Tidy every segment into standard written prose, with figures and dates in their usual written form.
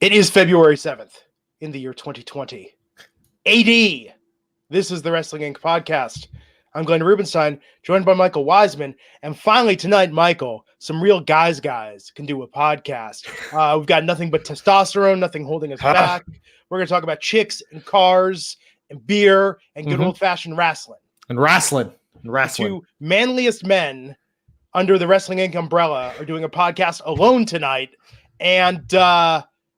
It is February 7th in the year 2020. AD. This is the Wrestling Inc. podcast. I'm Glenn Rubenstein, joined by Michael Wiseman. And finally tonight, Michael, some real guys can do a podcast. We've got nothing but testosterone, nothing holding us back. We're going to talk about chicks and cars and beer and good old-fashioned wrestling. And wrestling. The two manliest men under the Wrestling Inc. umbrella are doing a podcast alone tonight. And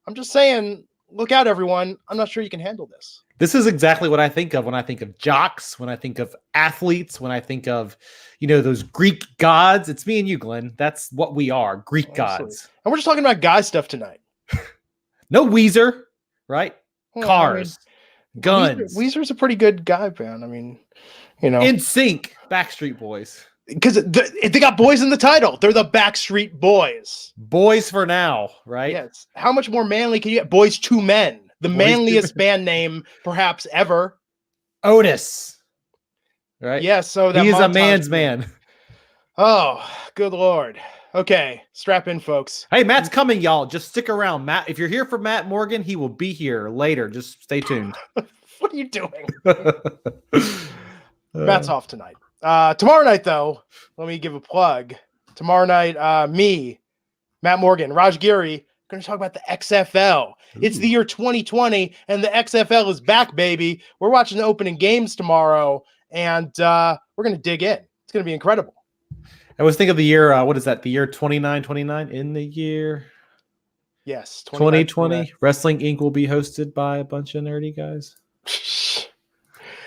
I'm just saying, look out, everyone. I'm not sure you can handle this. This is exactly what I think of when I think of jocks, when I think of athletes, when I think of, those Greek gods. It's me and you, Glenn. That's what we are, Greek gods. And we're just talking about guy stuff tonight. No Weezer, right? Well, cars, guns. Weezer's a pretty good guy band. I mean, In Sync, Backstreet Boys. Because they got boys in the title. They're the Backstreet Boys. Boys for now, right? Yes. How much more manly can you get? Boys to Men. The manliest band name perhaps ever. Otis. Right? Yeah, so that he is a man's man. Oh, good Lord. Okay, strap in, folks. Hey, Matt's coming, y'all. Just stick around. Matt, if you're here for Matt Morgan, he will be here later. Just stay tuned. What are you doing? Matt's off tonight. Tomorrow night, though, let me give a plug. Tomorrow night, me, Matt Morgan, Raj Giri, going to talk about the XFL. Ooh. It's the year 2020, and the XFL is back, baby. We're watching the opening games tomorrow, and we're going to dig in. It's going to be incredible. I was thinking of the year, what is that? The year 29 in the year? Yes. 2020. Wrestling Inc. will be hosted by a bunch of nerdy guys.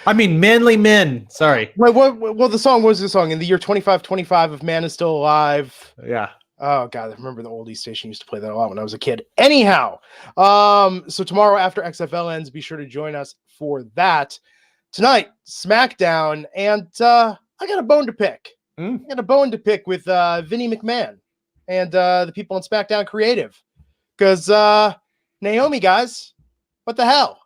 I mean, manly men. Sorry. Wait, what the song was the song? In the year 2525 of Man Is Still Alive. Yeah. Oh, God. I remember the oldie station used to play that a lot when I was a kid. Anyhow, so tomorrow after XFL ends, be sure to join us for that. Tonight, SmackDown, and I got a bone to pick. I got a bone to pick with Vinnie McMahon and the people on SmackDown Creative. Because Naomi, guys, what the hell?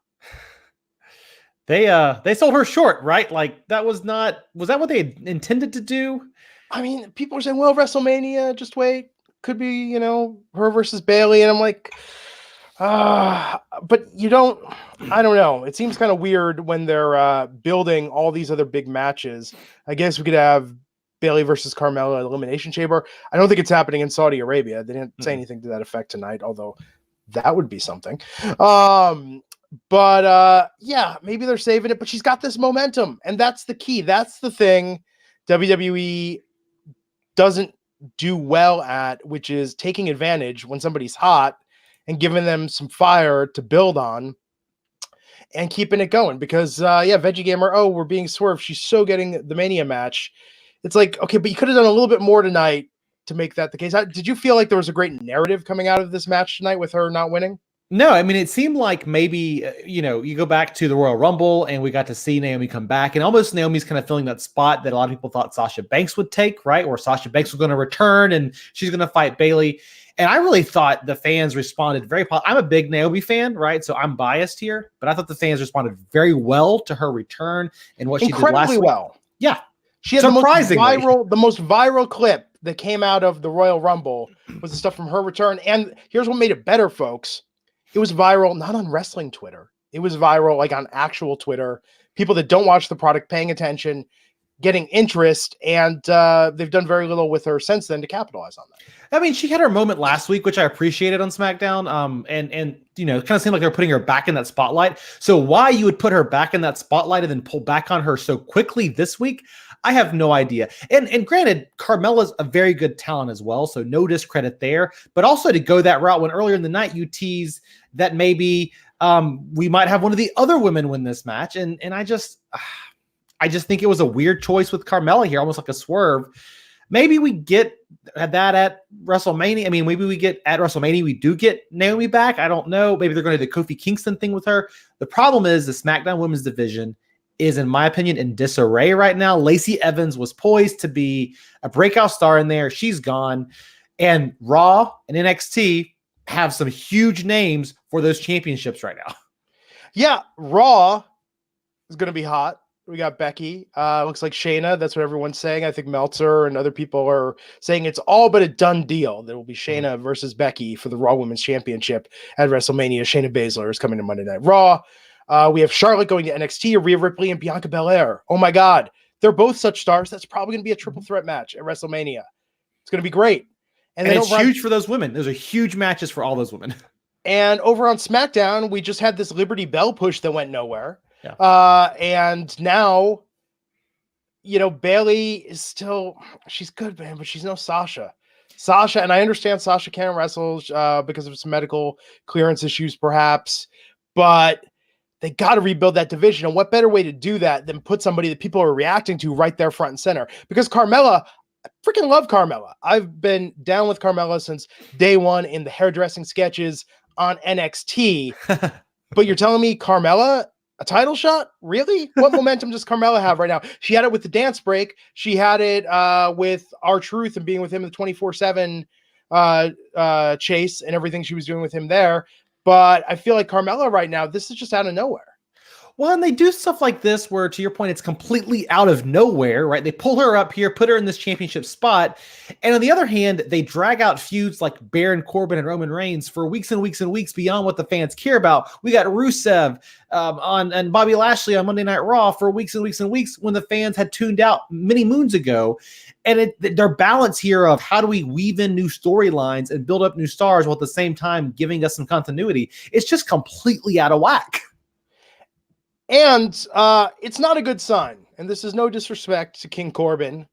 They sold her short, right? Like was that what they intended to do? I mean, people are saying, well, WrestleMania, just wait. Could be, her versus Bayley. And I'm like, but I don't know. It seems kind of weird when they're building all these other big matches. I guess we could have Bayley versus Carmella at Elimination Chamber. I don't think it's happening in Saudi Arabia. They didn't say anything to that effect tonight, although that would be something. But yeah, maybe they're saving it, but she's got this momentum, and that's the key. That's the thing WWE doesn't do well at, which is taking advantage when somebody's hot and giving them some fire to build on and keeping it going. Because Veggie Gamer, we're being swerved. She's so getting the Mania match. It's like, okay, but you could have done a little bit more tonight to make that the case. Did you feel like there was a great narrative coming out of this match tonight with her not winning? No, I mean, it seemed like maybe, you go back to the Royal Rumble and we got to see Naomi come back, and almost Naomi's kind of filling that spot that a lot of people thought Sasha Banks would take, right? Or Sasha Banks was going to return and she's going to fight Bayley. And I really thought the fans responded very positive. I'm a big Naomi fan, right? So I'm biased here, but I thought the fans responded very well to her return and what she did last week. Well. Yeah. She had the most viral clip that came out of the Royal Rumble was the stuff from her return. And here's what made it better, folks. It was viral, not on wrestling Twitter. It was viral, like on actual Twitter. People that don't watch the product paying attention, getting interest, and they've done very little with her since then to capitalize on that. I mean, she had her moment last week, which I appreciated on SmackDown. And it kind of seemed like they're putting her back in that spotlight. So why you would put her back in that spotlight and then pull back on her so quickly this week, I have no idea. And granted, Carmella's a very good talent as well, so no discredit there. But also to go that route when earlier in the night you teased that maybe we might have one of the other women win this match. And I just think it was a weird choice with Carmella here, almost like a swerve. Maybe we get that at WrestleMania. I mean, maybe we get at WrestleMania, we do get Naomi back. I don't know. Maybe they're going to do the Kofi Kingston thing with her. The problem is the SmackDown Women's Division is, in my opinion, in disarray right now. Lacey Evans was poised to be a breakout star in there. She's gone. And Raw and NXT have some huge names for those championships right now. Yeah, Raw is going to be hot. We got Becky. Looks like Shayna. That's what everyone's saying. I think Meltzer and other people are saying it's all but a done deal. There will be Shayna versus Becky for the Raw Women's Championship at WrestleMania. Shayna Baszler is coming to Monday Night Raw. We have Charlotte going to NXT, Rhea Ripley and Bianca Belair. Oh my God. They're both such stars. That's probably going to be a triple threat match at WrestleMania. It's going to be great. And it's huge for those women. Those are huge matches for all those women. And over on SmackDown, we just had this Liberty Bell push that went nowhere. Yeah. And now, Bailey is still, she's good, man, but she's no Sasha. And I understand Sasha can't wrestle because of some medical clearance issues, perhaps, but they got to rebuild that division. And what better way to do that than put somebody that people are reacting to right there front and center? Because Carmella, I freaking love Carmella. I've been down with Carmella since day one in the hairdressing sketches on NXT. But you're telling me Carmella, a title shot? Really? What momentum does Carmella have right now? She had it with the dance break. She had it with R-Truth and being with him in the 24/7 chase and everything she was doing with him there. But I feel like Carmella right now, this is just out of nowhere. Well, and they do stuff like this where, to your point, it's completely out of nowhere, right? They pull her up here, put her in this championship spot. And on the other hand, they drag out feuds like Baron Corbin and Roman Reigns for weeks and weeks and weeks beyond what the fans care about. We got Rusev and Bobby Lashley on Monday Night Raw for weeks and weeks and weeks when the fans had tuned out many moons ago. And their balance here of how do we weave in new storylines and build up new stars while at the same time giving us some continuity, it's just completely out of whack. And it's not a good sign. And this is no disrespect to King Corbin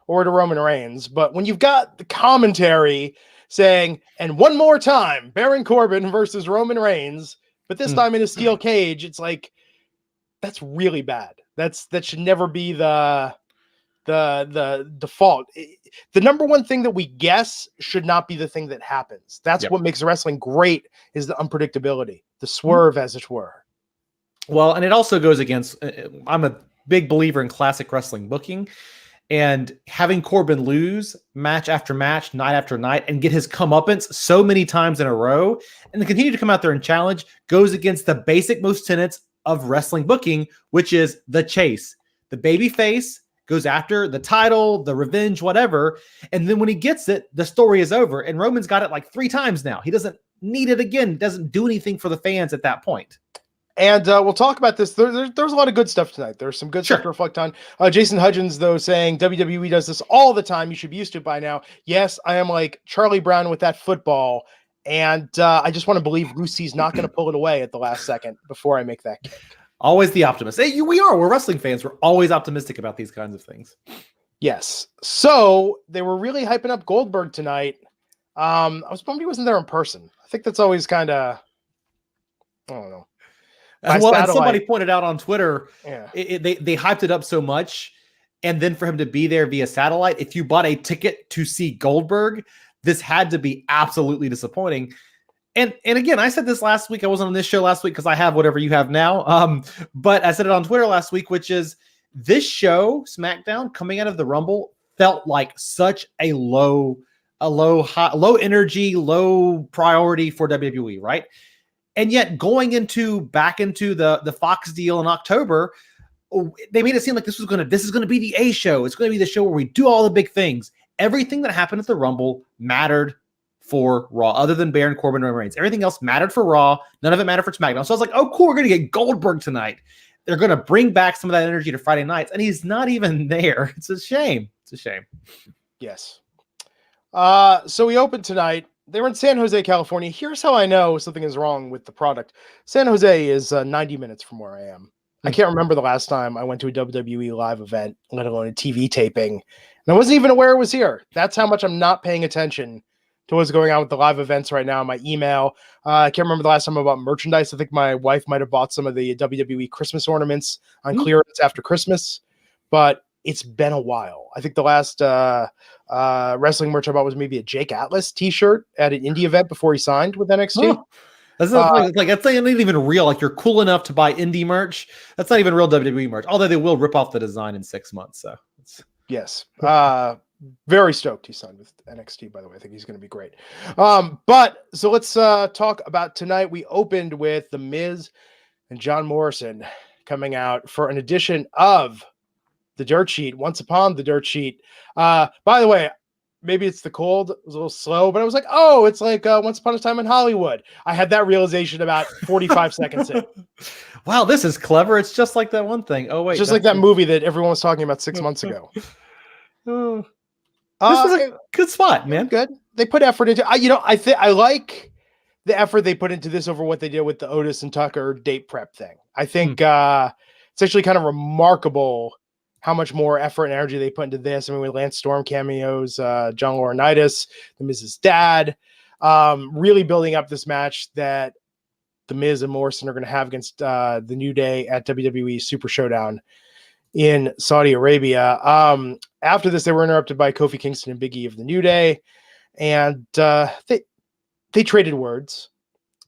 or to Roman Reigns, but when you've got the commentary saying, and one more time, Baron Corbin versus Roman Reigns, but this time in a steel cage, it's like, that's really bad. That should never be the default. The number one thing that we guess should not be the thing that happens. That's what makes wrestling great, is the unpredictability, the swerve, as it were. Well, and it also goes against, I'm a big believer in classic wrestling booking, and having Corbin lose match after match, night after night, and get his comeuppance so many times in a row, and then continue to come out there and challenge, goes against the basic most tenets of wrestling booking, which is the chase. The baby face goes after the title, the revenge, whatever, and then when he gets it, the story is over. And Roman's got it like 3 times now. He doesn't need it again. Doesn't do anything for the fans at that point. And we'll talk about this. There's a lot of good stuff tonight. There's some good stuff to reflect on. Jason Hudgens, though, saying WWE does this all the time. You should be used to it by now. Yes, I am like Charlie Brown with that football. And I just want to believe Lucy's not going to pull it away at the last second before I make that kick. Always the optimist. Hey, we're wrestling fans. We're always optimistic about these kinds of things. Yes. So they were really hyping up Goldberg tonight. I was bummed he wasn't there in person. I think that's always kind of, I don't know. Well, and somebody pointed out on Twitter, they hyped it up so much, and then for him to be there via satellite, if you bought a ticket to see Goldberg, this had to be absolutely disappointing. And again, I said this last week. I wasn't on this show last week because I have whatever you have now. But I said it on Twitter last week, which is this show, SmackDown, coming out of the Rumble, felt like such a low energy, low priority for WWE, right? And yet going back into the Fox deal in October, they made it seem like this is going to be the A show. It's going to be the show where we do all the big things. Everything that happened at the Rumble mattered for Raw, other than Baron Corbin and Roman Reigns. Everything else mattered for Raw. None of it mattered for SmackDown. So I was like, oh, cool, we're going to get Goldberg tonight. They're going to bring back some of that energy to Friday nights, and he's not even there. It's a shame. It's a shame. Yes. So we opened tonight. They were in San Jose, California. Here's how I know something is wrong with the product. San Jose is 90 minutes from where I am. I can't remember the last time I went to a WWE live event, let alone a TV taping. And I wasn't even aware it was here. That's how much I'm not paying attention to what's going on with the live events right now. My email. I can't remember the last time I bought merchandise. I think my wife might have bought some of the WWE Christmas ornaments on clearance after Christmas. But it's been a while. I think the last wrestling merch I bought was maybe a Jake Atlas t-shirt at an indie event before he signed with NXT. Oh, that's not that's not even real. Like, you're cool enough to buy indie merch. That's not even real WWE merch. Although they will rip off the design in 6 months. So yes, very stoked he signed with NXT. By the way, I think he's going to be great. But so let's talk about tonight. We opened with The Miz and John Morrison coming out for an edition of the Dirt Sheet, Once Upon the Dirt Sheet. By the way, maybe it's the cold. It was a little slow, but I was like, oh, it's like Once Upon a Time in Hollywood. I had that realization about 45 seconds in. Wow, this is clever. It's just like that one thing. Oh, wait. Just like that movie that everyone was talking about 6 months ago. Oh. This is a good spot, man. Good. They put effort into I like the effort they put into this over what they did with the Otis and Tucker date prep thing. I think it's actually kind of remarkable how much more effort and energy they put into this. I mean, with Lance Storm cameos, John Laurinaitis, the Miz's dad, really building up this match that the Miz and Morrison are going to have against the New Day at WWE Super Showdown in Saudi Arabia. After this, they were interrupted by Kofi Kingston and Big E of the New Day, and they traded words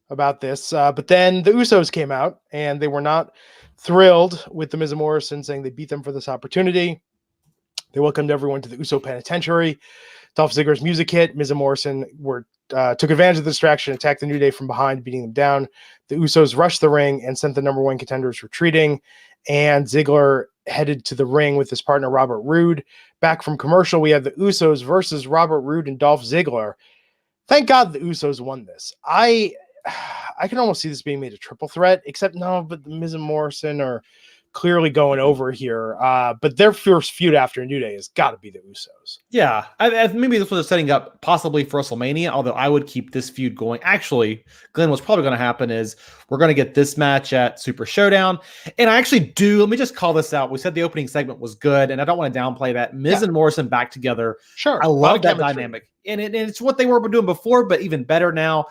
about this. But then the Usos came out, and they were not thrilled with the Miz and Morrison, saying they beat them for this opportunity. They welcomed everyone to the Uso Penitentiary. Dolph Ziggler's music hit. Miz and Morrison took advantage of the distraction, attacked the New Day from behind, beating them down. The Usos rushed the ring and sent the number one contenders retreating. And Ziggler headed to the ring with his partner, Robert Roode. Back from commercial, we had the Usos versus Robert Roode and Dolph Ziggler. Thank God the Usos won this. I can almost see this being made a triple threat, except no, but the Miz and Morrison are clearly going over here. But their first feud after New Day has got to be the Usos. Yeah, maybe this was setting up possibly for WrestleMania, although I would keep this feud going. Actually, Glenn, what's probably going to happen is we're going to get this match at Super Showdown. And I actually let me just call this out. We said the opening segment was good, and I don't want to downplay that. Miz and Morrison back together. Sure. I love that dynamic. And it's what they were doing before, but even better now.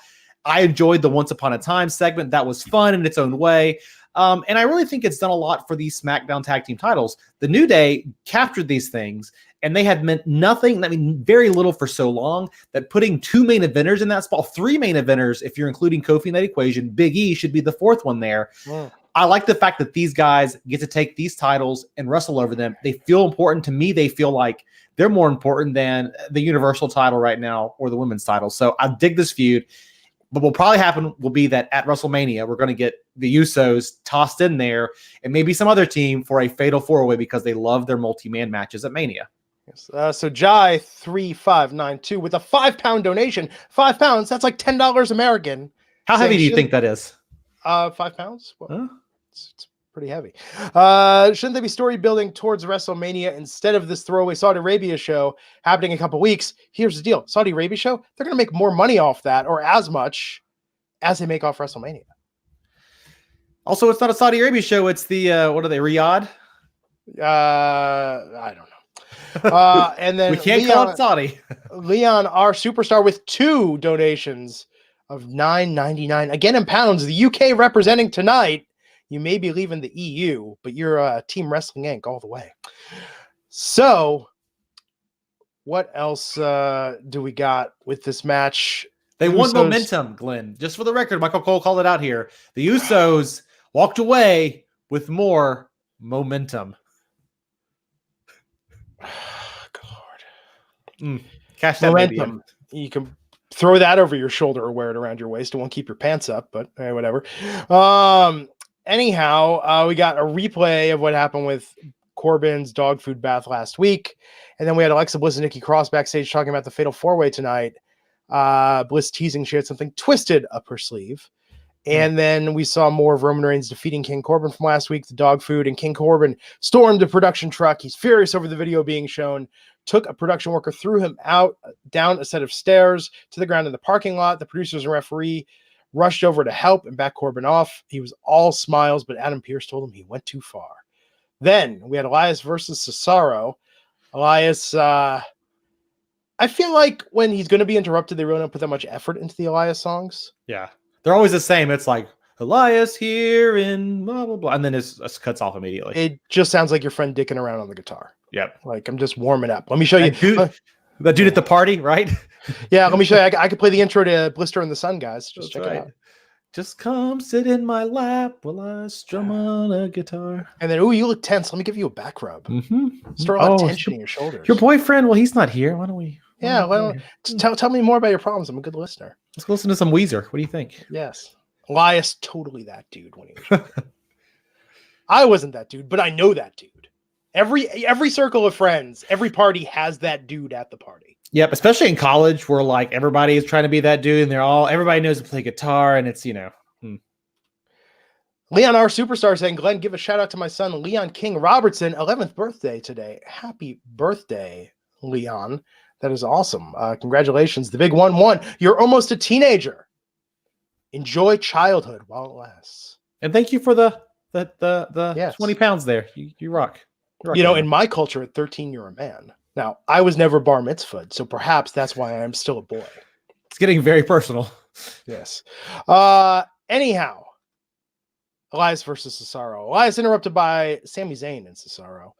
I enjoyed the Once Upon a Time segment. That was fun in its own way. And I really think it's done a lot for these SmackDown tag team titles. The New Day captured these things, and they had meant nothing, very little for so long, that putting two main eventers in that spot, three main eventers, if you're including Kofi in that equation, Big E should be the fourth one there. Yeah. I like the fact that these guys get to take these titles and wrestle over them. They feel important to me. They feel like they're more important than the Universal title right now or the women's title. So I dig this feud. But what will probably happen will be that at WrestleMania, we're going to get the Usos tossed in there and maybe some other team for a fatal four-way because they love their multi-man matches at Mania. Yes. So Jai 3592 with a £5 donation. £5, that's like $10 American. How heavy do you think that is? £5. Well, huh? It's pretty heavy. Shouldn't they be story building towards WrestleMania instead of this throwaway Saudi Arabia show happening in a couple weeks? Here's the deal. Saudi Arabia show, they're going to make more money off that, or as much as they make off WrestleMania. Also, it's not a Saudi Arabia show. It's the, what are they, Riyadh? I don't know. And then we can't call it Saudi. Leon, our superstar, with 2 donations of $9.99. Again, in pounds, the UK representing tonight. You may be leaving the EU, but you're Team Wrestling Inc. all the way. So, what else do we got with this match? They won momentum, Glenn. Just for the record, Michael Cole called it out here. The Usos walked away with more momentum. Good Lord. Cash that momentum. You can throw that over your shoulder or wear it around your waist. It won't keep your pants up, but whatever. Anyhow, we got a replay of what happened with Corbin's dog food bath last week. And then we had Alexa Bliss and Nikki Cross backstage talking about the Fatal 4-Way tonight. Bliss teasing she had something twisted up her sleeve. And then we saw more of Roman Reigns defeating King Corbin from last week, the dog food, and King Corbin stormed the production truck. He's furious over the video being shown, took a production worker, threw him out, down a set of stairs to the ground in the parking lot. The producers and referee rushed over to help and back Corbin off. He was all smiles, but Adam Pearce told him he went too far. Then we had Elias versus Cesaro. Elias, I feel like when he's going to be interrupted, they really don't put that much effort into the Elias songs. Yeah. They're always the same. It's like, Elias here in blah, blah, blah. And then it cuts off immediately. It just sounds like your friend dicking around on the guitar. Yep. Like, I'm just warming up. Let me show you. The dude at the party, right? Yeah, let me show you. I could play the intro to Blister in the Sun, guys. Just check it out. Just come sit in my lap while I strum on a guitar. And then, you look tense. Let me give you a back rub. Store a lot of tension in your shoulders. Your boyfriend? Well, he's not here. Why don't we? Yeah, well, tell me more about your problems. I'm a good listener. Let's listen to some Weezer. What do you think? Yes. Elias, totally that dude. When he was I wasn't that dude, but I know that dude. Every circle of friends, every party has that dude at the party. Yep, especially in college where like everybody is trying to be that dude and everybody knows to play guitar and it's, Leon R. Superstar saying, Glenn, give a shout out to my son, Leon King Robertson, 11th birthday today. Happy birthday, Leon. That is awesome. Congratulations. The big 1-1. You're almost a teenager. Enjoy childhood while it lasts. And thank you for the Yes. 20 pounds there. You rock. In my culture, at 13, you're a man. Now, I was never bar mitzvahed, so perhaps that's why I'm still a boy. It's getting very personal. Yes. Anyhow, Elias versus Cesaro. Elias interrupted by Sami Zayn and Cesaro.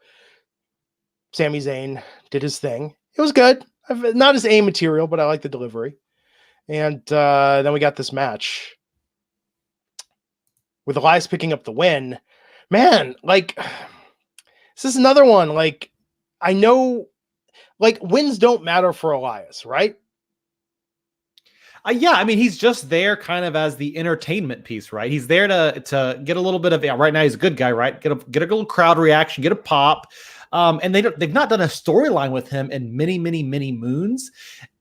Sami Zayn did his thing. It was good. Not his A material, but I like the delivery. And then we got this match with Elias picking up the win. Man, like, this is another one. Like, I know, like, wins don't matter for Elias, right? Yeah, I mean, he's just there kind of as the entertainment piece, right? He's there to get a little bit of, right now he's a good guy, right? Get a little crowd reaction, get a pop. And they've not done a storyline with him in many, many, many moons.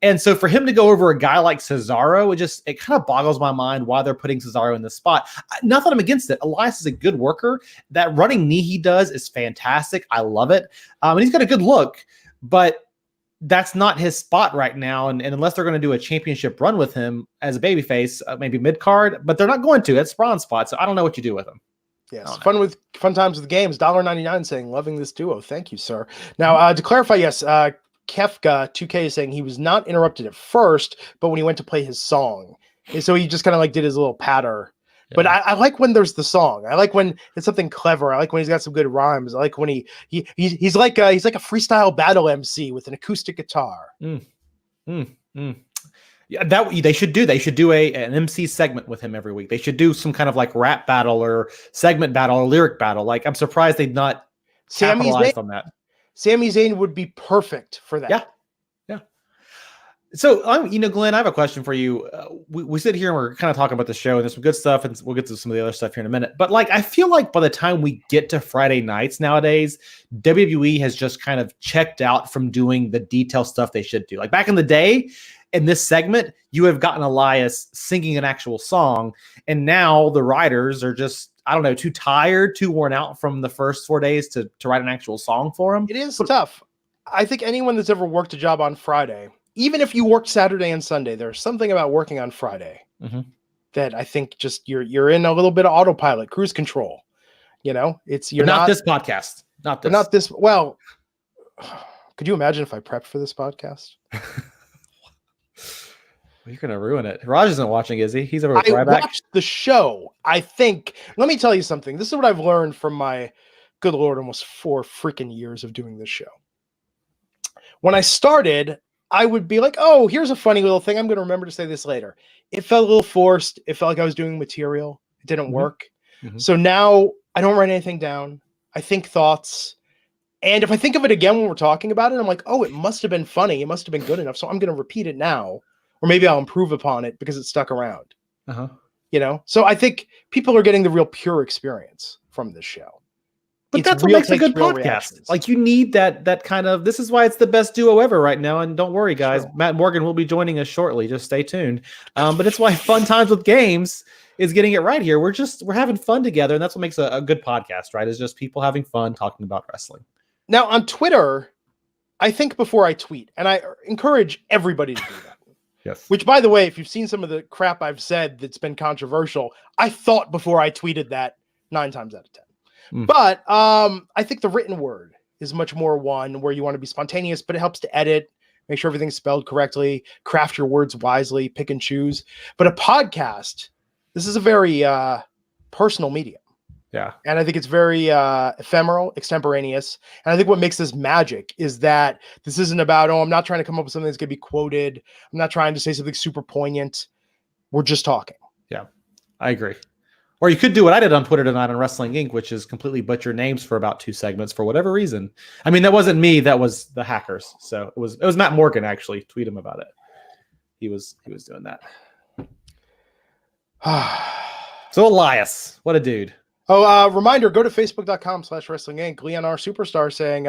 And so for him to go over a guy like Cesaro, it kind of boggles my mind why they're putting Cesaro in this spot. Not that I'm against it. Elias is a good worker. That running knee he does is fantastic. I love it. And he's got a good look, but that's not his spot right now. And unless they're going to do a championship run with him as a babyface, maybe mid-card, but they're not going to. That's Braun's spot. So I don't know what you do with him. Yes, fun times with games. $1.99 saying, loving this duo. Thank you, sir. Now, to clarify, yes, Kefka 2K is saying he was not interrupted at first, but when he went to play his song. So he just kind of like did his little patter. Yeah. But I like when there's the song. I like when it's something clever. I like when he's got some good rhymes. I like when he's like a freestyle battle MC with an acoustic guitar. Yeah, that they should do. They should do an MC segment with him every week. They should do some kind of like rap battle or segment battle or lyric battle. Like, I'm surprised they've not capitalized on that. Sami Zayn would be perfect for that. Yeah. So, Glenn, I have a question for you. We sit here and we're kind of talking about the show, and there's some good stuff, and we'll get to some of the other stuff here in a minute. But like, I feel like by the time we get to Friday nights nowadays, WWE has just kind of checked out from doing the detail stuff they should do. Like back in the day, in this segment, you have gotten Elias singing an actual song, and now the writers are just, I don't know, too tired, too worn out from the first 4 days to write an actual song for him. It is tough. I think anyone that's ever worked a job on Friday, even if you work Saturday and Sunday, there's something about working on Friday that I think just you're in a little bit of autopilot, cruise control. You're not this podcast. Not this. Well, could you imagine if I prepped for this podcast? You're going to ruin it. Raj isn't watching, is he? He's over with I watched the show. I think, let me tell you something. This is what I've learned from my, good Lord, almost 4 freaking years of doing this show. When I started, I would be like, oh, here's a funny little thing. I'm going to remember to say this later. It felt a little forced. It felt like I was doing material. It didn't work. So now I don't write anything down. I think thoughts. And if I think of it again when we're talking about it, I'm like, oh, it must have been funny. It must have been good enough. So I'm going to repeat it now. Or maybe I'll improve upon it because it stuck around. So I think people are getting the real pure experience from this show. But that's what makes a good podcast. Reactions. Like, you need that kind of, this is why it's the best duo ever right now. And don't worry, guys, sure. Matt Morgan will be joining us shortly. Just stay tuned. But it's why Fun Times with Games is getting it right here. We're having fun together. And that's what makes a good podcast, right? Is just people having fun talking about wrestling. Now on Twitter, I think before I tweet, and I encourage everybody to do that. Yes. Which, by the way, if you've seen some of the crap I've said that's been controversial, I thought before I tweeted that 9 times out of 10. But I think the written word is much more one where you want to be spontaneous, but it helps to edit, make sure everything's spelled correctly, craft your words wisely, pick and choose. But a podcast, this is a very personal medium. Yeah. And I think it's very ephemeral, extemporaneous. And I think what makes this magic is that this isn't about, I'm not trying to come up with something that's going to be quoted. I'm not trying to say something super poignant. We're just talking. Yeah, I agree. Or you could do what I did on Twitter tonight on Wrestling Inc., which is completely butcher names for about 2 segments for whatever reason. I mean, that wasn't me. That was the hackers. So it was Matt Morgan, actually. Tweet him about it. He was doing that. So Elias, what a dude. Oh, reminder, go to facebook.com/wrestling inc. Leon R. Superstar saying,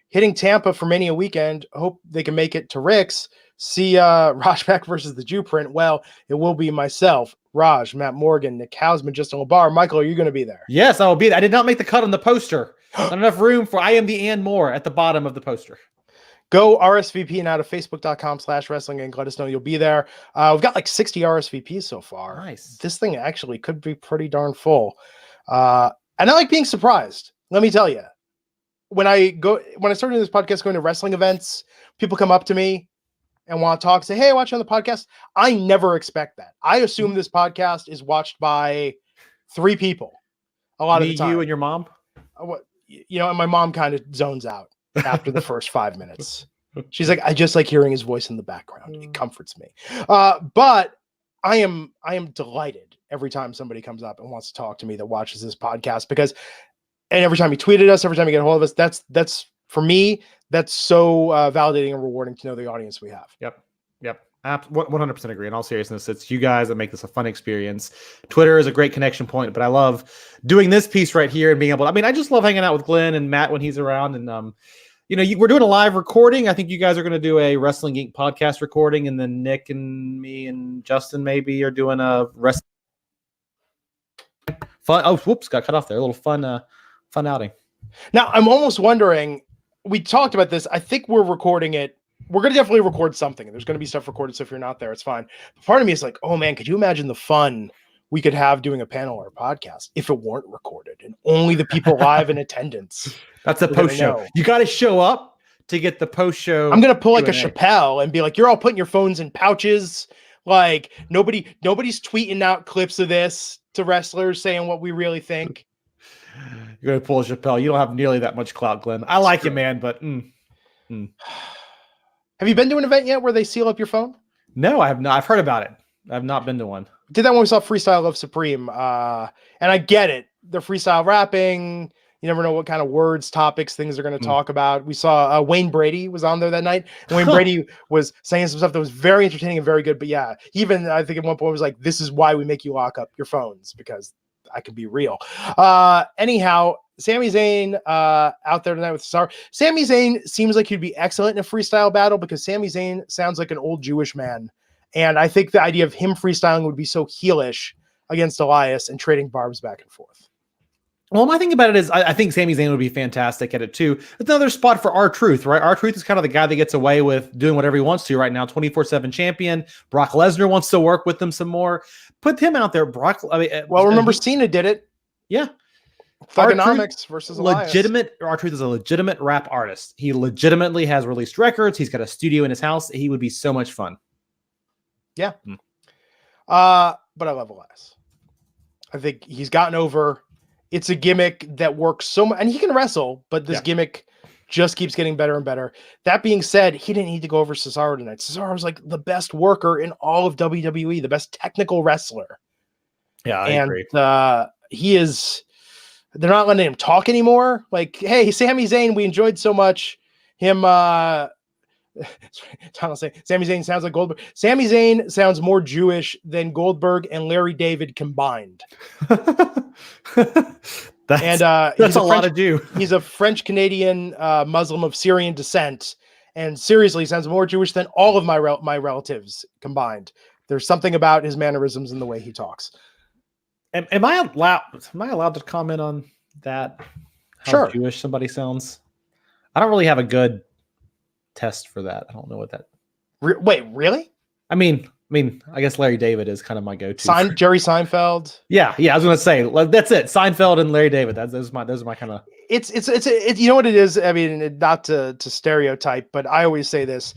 hitting Tampa for Mania weekend. Hope they can make it to Rick's. See Rajback versus the Jew print. Well, it will be myself, Raj, Matt Morgan, Nick Hausman, Justin LeBar. Michael, are you going to be there? Yes, I will be there. I did not make the cut on the poster. Not enough room for I am the and more at the bottom of the poster. Go RSVP now to facebook.com/wrestling inc. Let us know you'll be there. We've got like 60 RSVPs so far. Nice. This thing actually could be pretty darn full. And I like being surprised. Let me tell you, when I started this podcast going to wrestling events, people come up to me and want to talk, say, hey, watch on the podcast. I never expect that. I assume this podcast is watched by 3 people a lot of the time. You and your mom? And my mom kind of zones out after the first 5 minutes. She's like, I just like hearing his voice in the background. It comforts me. But I am delighted every time somebody comes up and wants to talk to me that watches this podcast, and every time you tweeted us, every time you get a hold of us, that's for me, that's so validating and rewarding to know the audience we have. Yep. 100% agree. In all seriousness, it's you guys that make this a fun experience. Twitter is a great connection point, but I love doing this piece right here and being able I just love hanging out with Glenn and Matt when he's around. And, we're doing a live recording. I think you guys are going to do a Wrestling Geek podcast recording, and then Nick and me and Justin maybe are doing a wrestling fun. Oh, whoops, got cut off there. A little fun outing. Now, I'm almost wondering, we talked about this. I think we're recording it. We're going to definitely record something. There's going to be stuff recorded, so if you're not there, it's fine. But part of me is like, oh man, could you imagine the fun we could have doing a panel or a podcast if it weren't recorded and only the people live in attendance? That's a post show. You got to show up to get the post show. I'm going to pull like a Chappelle and be like, you're all putting your phones in pouches. Like nobody's tweeting out clips of this to wrestlers saying what we really think. You're going to pull a Chappelle. You don't have nearly that much clout, Glenn. I like you, man, but Have you been to an event yet where they seal up your phone? No, I have not. I've heard about it. I've not been to one. Did that when we saw Freestyle Love Supreme. And I get it. They're freestyle rapping. You never know what kind of words, topics, things they're going to talk about. We saw Wayne Brady was on there that night. And Wayne Brady was saying some stuff that was very entertaining and very good. But yeah, even I think at one point was like, this is why we make you lock up your phones, because I can be real. Anyhow, Sami Zayn out there tonight with Cesaro. Sami Zayn seems like he'd be excellent in a freestyle battle because Sami Zayn sounds like an old Jewish man. And I think the idea of him freestyling would be so heelish against Elias and trading barbs back and forth. Well, my thing about it is I think Sami Zayn would be fantastic at it too. It's another spot for R-Truth, right? R-Truth is kind of the guy that gets away with doing whatever he wants to right now. 24/7 champion. Brock Lesnar wants to work with him some more. Put him out there. Remember Cena did it. Yeah. Thugonomics versus Elias. R-Truth is a legitimate rap artist. He legitimately has released records. He's got a studio in his house. He would be so much fun. Yeah. But I love Elias. I think he's gotten over. It's a gimmick that works so much, and he can wrestle, but this gimmick just keeps getting better and better. That being said, he didn't need to go over Cesaro tonight. Cesaro was like the best worker in all of WWE, the best technical wrestler. Yeah, I agree. He is. They're not letting him talk anymore. Like, hey, Sami Zayn, we enjoyed so much him. Sami Zayn sounds like Goldberg. Sami Zayn sounds more Jewish than Goldberg and Larry David combined. That's a lot to do. He's a French-Canadian Muslim of Syrian descent, and seriously sounds more Jewish than all of my relatives combined. There's something about his mannerisms and the way he talks. Am I allowed to comment on that? How sure. Jewish somebody sounds? I don't really have a good test for that. I don't know what that. Wait, really? I mean, I guess Larry David is kind of my go-to. Jerry Seinfeld. Yeah. I was gonna say that's it. Seinfeld and Larry David. Those are my kind of. It's you know what it is. I mean, not to stereotype, but I always say this.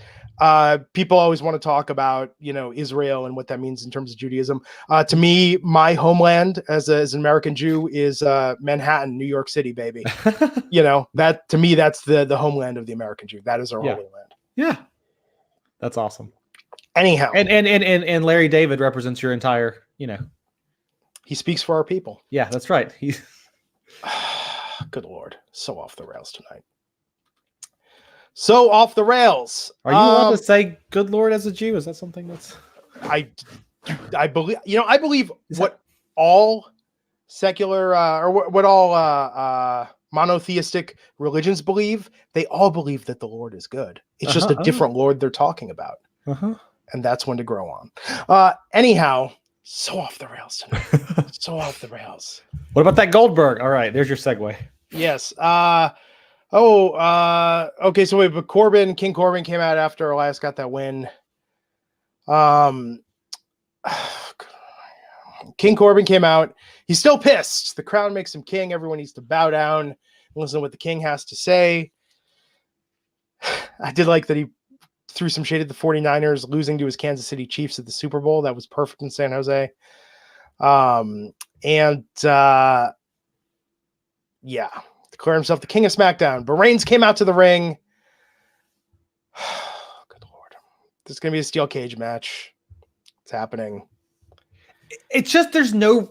People always want to talk about, Israel and what that means in terms of Judaism. To me, my homeland as an American Jew is Manhattan, New York City, baby. That to me, that's the homeland of the American Jew. That is our holy land. Yeah, that's awesome. Anyhow, and Larry David represents your entire, he speaks for our people. Yeah, that's right. He's good Lord, so off the rails tonight. So off the rails. Are you allowed to say "good Lord" as a Jew? Is that something that's? I believe. I believe what all secular or what all monotheistic religions believe, they all believe that the Lord is good. It's just a different Lord they're talking about. And that's when to grow on. Anyhow, so off the rails tonight. So off the rails. What about that Goldberg? All right, there's your segue. Yes. Okay, so wait, but King Corbin came out after Elias got that win. King Corbin came out. He's still pissed. The crown makes him king. Everyone needs to bow down and listen to what the king has to say. I did like that he threw some shade at the 49ers losing to his Kansas City Chiefs at the Super Bowl. That was perfect in San Jose. Declare himself the king of SmackDown. But Reigns came out to the ring. Good Lord. This is going to be a steel cage match. It's happening. It's just there's no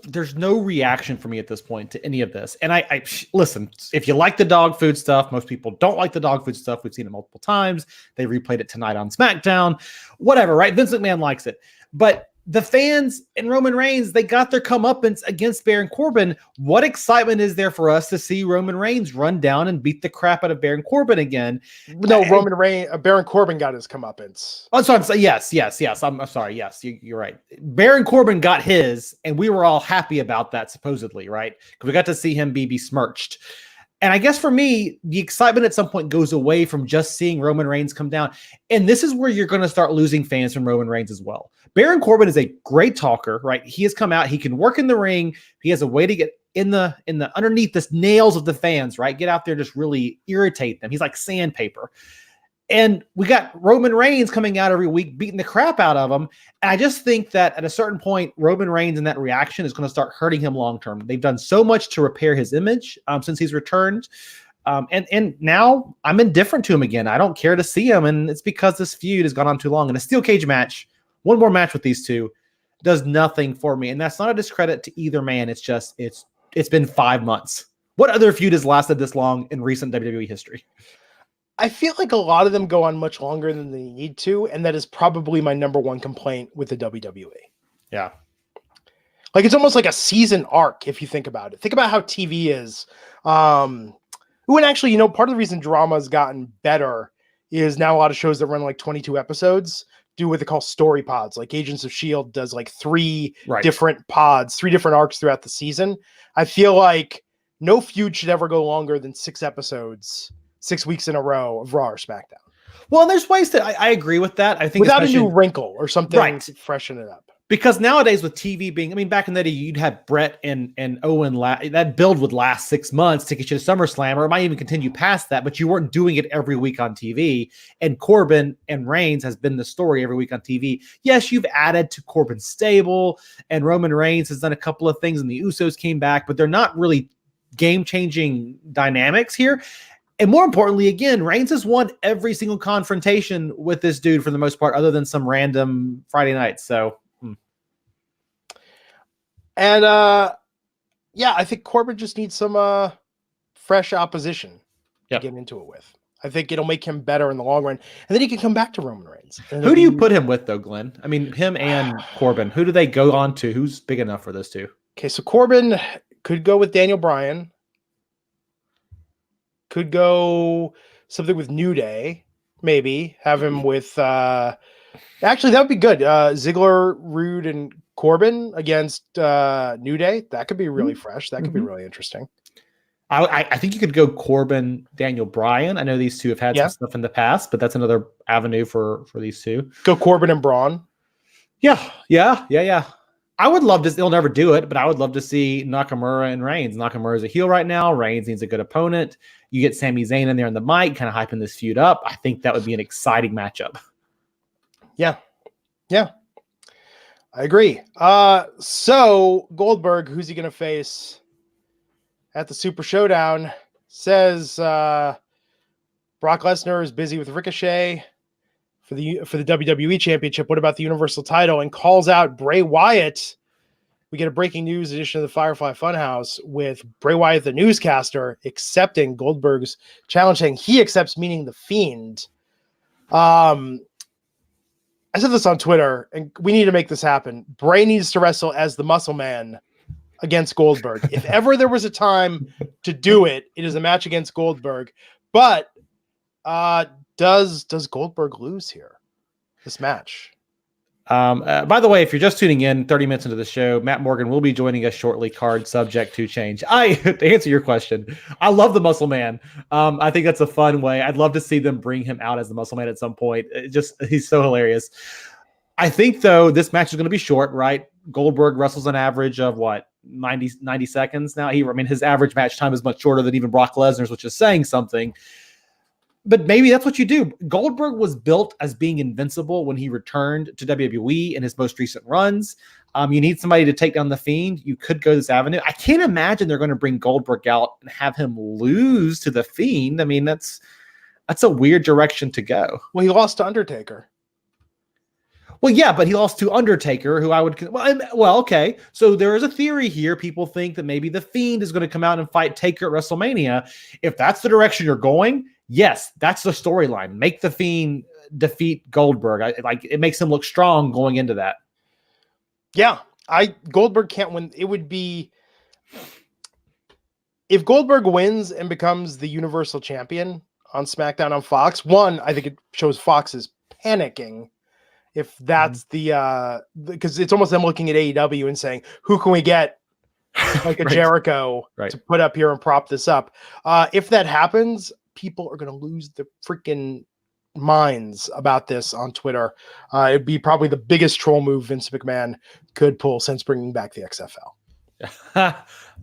reaction for me at this point to any of this. And I listen, if you like the dog food stuff, most people don't like the dog food stuff. We've seen it multiple times. They replayed it tonight on SmackDown. Whatever, right? Vince McMahon likes it. But the fans and Roman Reigns, they got their comeuppance against Baron Corbin. What excitement is there for us to see Roman Reigns run down and beat the crap out of Baron Corbin again? No, Baron Corbin got his comeuppance. Oh, sorry. Yes. I'm sorry. Yes, you're right. Baron Corbin got his, and we were all happy about that, supposedly, right? Because we got to see him be besmirched. And I guess for me, the excitement at some point goes away from just seeing Roman Reigns come down. And this is where you're going to start losing fans from Roman Reigns as well. Baron Corbin is a great talker, right? He has come out. He can work in the ring. He has a way to get in the underneath the nails of the fans, right? Get out there and just really irritate them. He's like sandpaper. And we got Roman Reigns coming out every week, beating the crap out of him. And I just think that at a certain point, Roman Reigns and that reaction is going to start hurting him long-term. They've done so much to repair his image since he's returned. And now I'm indifferent to him again. I don't care to see him. And it's because this feud has gone on too long. And a steel cage match, one more match with these two, does nothing for me. And that's not a discredit to either man. It's just, it's been 5 months. What other feud has lasted this long in recent WWE history? I feel like a lot of them go on much longer than they need to, and that is probably my number one complaint with the WWE. Yeah. Like, it's almost like a season arc, if you think about it. Think about how TV is. And actually, part of the reason drama has gotten better is now a lot of shows that run like 22 episodes do what they call story pods. Like Agents of S.H.I.E.L.D. does like three different pods, 3 different arcs throughout the season. I feel like no feud should ever go longer than 6 episodes, 6 weeks in a row of Raw or SmackDown. Well, and there's ways that I agree with that. I think without a new wrinkle or something to freshen it up. Because nowadays with TV being, back in the day, you'd have Brett and Owen, that build would last 6 months to get you to SummerSlam, or it might even continue past that, but you weren't doing it every week on TV. And Corbin and Reigns has been the story every week on TV. Yes, you've added to Corbin's stable, and Roman Reigns has done a couple of things, and the Usos came back, but they're not really game-changing dynamics here. And more importantly, again, Reigns has won every single confrontation with this dude for the most part, other than some random Friday nights. So, And I think Corbin just needs some fresh opposition to get into it with. I think it'll make him better in the long run, and then he can come back to Roman Reigns. Who do you put him with, though, Glenn? Him and Corbin. Who do they go on to? Who's big enough for those two? Okay, so Corbin could go with Daniel Bryan. Could go something with New Day, maybe. Have him with... actually, that would be good. Ziggler, Rude, and Corbin against New Day. That could be really fresh. That could be really interesting. I think you could go Corbin, Daniel Bryan. I know these two have had some stuff in the past, but that's another avenue for these two. Go Corbin and Braun. Yeah. I would love to. They'll never do it, but I would love to see Nakamura and Reigns. Nakamura's a heel right now. Reigns needs a good opponent. You get Sami Zayn in there on the mic, kind of hyping this feud up. I think that would be an exciting matchup. Yeah. I agree. So Goldberg, who's he going to face at the Super Showdown? Says Brock Lesnar is busy with Ricochet for the WWE Championship. What about the Universal title? And calls out Bray Wyatt. We get a breaking news edition of the Firefly Funhouse with Bray Wyatt, the newscaster, accepting Goldberg's challenge, saying he accepts, meaning the Fiend. I said this on Twitter, and we need to make this happen. Bray needs to wrestle as the Muscle Man against Goldberg. If ever there was a time to do it, it is a match against Goldberg. But does Goldberg lose here? This match? By the way, if you're just tuning in 30 minutes into the show, Matt Morgan will be joining us shortly, card subject to change. To answer your question, I love the Muscle Man. I think that's a fun way. I'd love to see them bring him out as the Muscle Man at some point. He's so hilarious. I think, though, this match is going to be short, right? Goldberg wrestles an average of, 90 seconds now? His average match time is much shorter than even Brock Lesnar's, which is saying something. But maybe that's what you do. Goldberg was built as being invincible when he returned to WWE in his most recent runs. You need somebody to take down The Fiend. You could go this avenue. I can't imagine they're going to bring Goldberg out and have him lose to The Fiend. That's a weird direction to go. Well, he lost to Undertaker. Well, yeah, but he lost to Undertaker, who I would... Well, okay. So there is a theory here. People think that maybe The Fiend is going to come out and fight Taker at WrestleMania. If that's the direction you're going... Yes, that's the storyline. Make The Fiend defeat Goldberg. It makes him look strong going into that. Yeah, Goldberg can't win. It would be if Goldberg wins and becomes the Universal Champion on SmackDown on Fox. One, I think it shows Fox is panicking. If that's because it's almost them looking at AEW and saying, "Who can we get like a Right. Jericho Right. to put up here and prop this up?" If that happens, people are going to lose their freaking minds about this on Twitter. It'd be probably the biggest troll move Vince McMahon could pull since bringing back the XFL.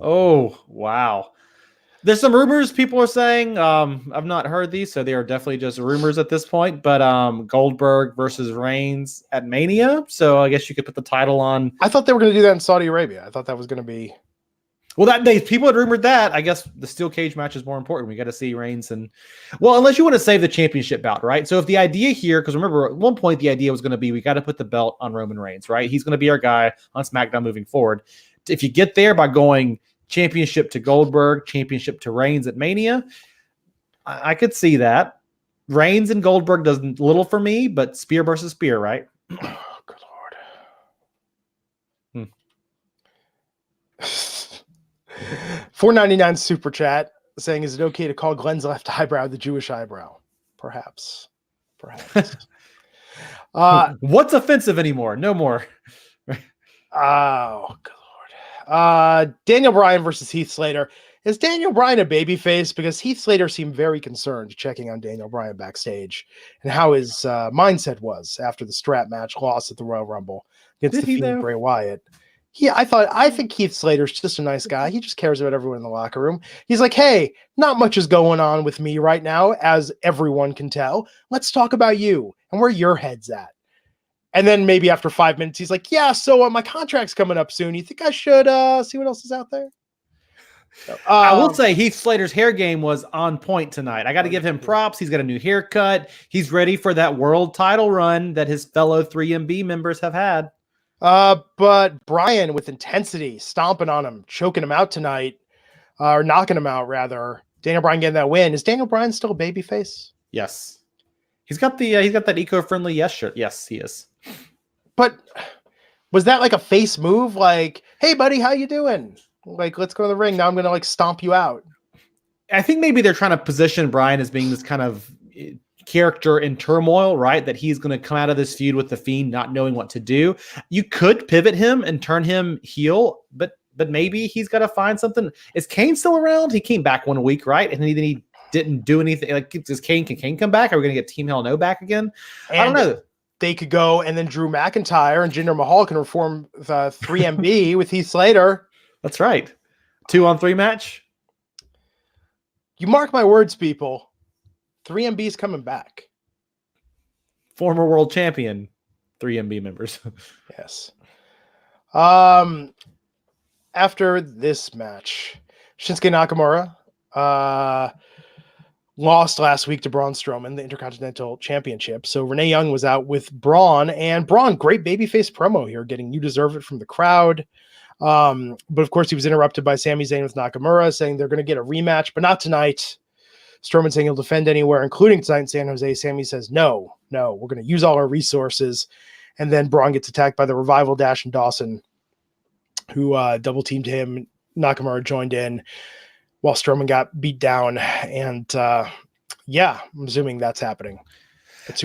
Oh, wow. There's some rumors people are saying. I've not heard these, so they are definitely just rumors at this point. But Goldberg versus Reigns at Mania. So I guess you could put the title on. I thought they were going to do that in Saudi Arabia. I thought that was going to be... Well, that day people had rumored that. I guess the steel cage match is more important. We got to see Reigns unless you want to save the championship bout, right? So if the idea here, because remember at one point the idea was going to be we got to put the belt on Roman Reigns, right? He's going to be our guy on SmackDown moving forward. If you get there by going championship to Goldberg, championship to Reigns at Mania, I could see that. Reigns and Goldberg does little for me, but spear versus spear, right? Oh, good Lord. $4.99 super chat saying, "Is it okay to call Glenn's left eyebrow the Jewish eyebrow?" Perhaps. What's offensive anymore? No more. Oh, good Lord. Daniel Bryan versus Heath Slater. Is Daniel Bryan a babyface? Because Heath Slater seemed very concerned checking on Daniel Bryan backstage and how his mindset was after the strap match loss at the Royal Rumble against the Fiend Bray Wyatt. I think Heath Slater's just a nice guy. He just cares about everyone in the locker room. He's like, "Hey, not much is going on with me right now, as everyone can tell. Let's talk about you and where your head's at." And then maybe after 5 minutes, he's like, "Yeah, so my contract's coming up soon. You think I should see what else is out there?" I will say Heath Slater's hair game was on point tonight. I got to give him props. He's got a new haircut. He's ready for that world title run that his fellow 3MB members have had. But Bryan with intensity, stomping on him, choking him out tonight, or knocking him out rather. Daniel Bryan getting that win. Is Daniel Bryan still a babyface? Yes. He's got that eco-friendly yes shirt. Yes, he is. But was that like a face move? Like, "Hey buddy, how you doing? Like, let's go to the ring. Now I'm going to stomp you out." I think maybe they're trying to position Bryan as being this kind of character in turmoil, right? That he's going to come out of this feud with the Fiend not knowing what to do. You could pivot him and turn him heel, but maybe he's got to find something. Is Kane still around? He came back 1 week, right? And then he didn't do anything. Like, can Kane come back? Are we going to get Team Hell No back again? And I don't know. They could go, and then Drew McIntyre and Jinder Mahal can reform 3MB with Heath Slater. That's right. 2-on-3 match. You mark my words, people. 3MB's coming back. Former world champion, 3MB members. Yes. After this match, Shinsuke Nakamura lost last week to Braun Strowman, the Intercontinental Championship. So Renee Young was out with Braun, and Braun, great babyface promo here, getting "You deserve it" from the crowd. But of course, he was interrupted by Sami Zayn with Nakamura, saying they're going to get a rematch, but not tonight. Strowman saying he'll defend anywhere, including tonight in San Jose. Sami says, no, we're going to use all our resources. And then Braun gets attacked by the Revival, Dash, and Dawson. who double teamed him. Nakamura joined in while Strowman got beat down. And yeah, I'm assuming that's happening.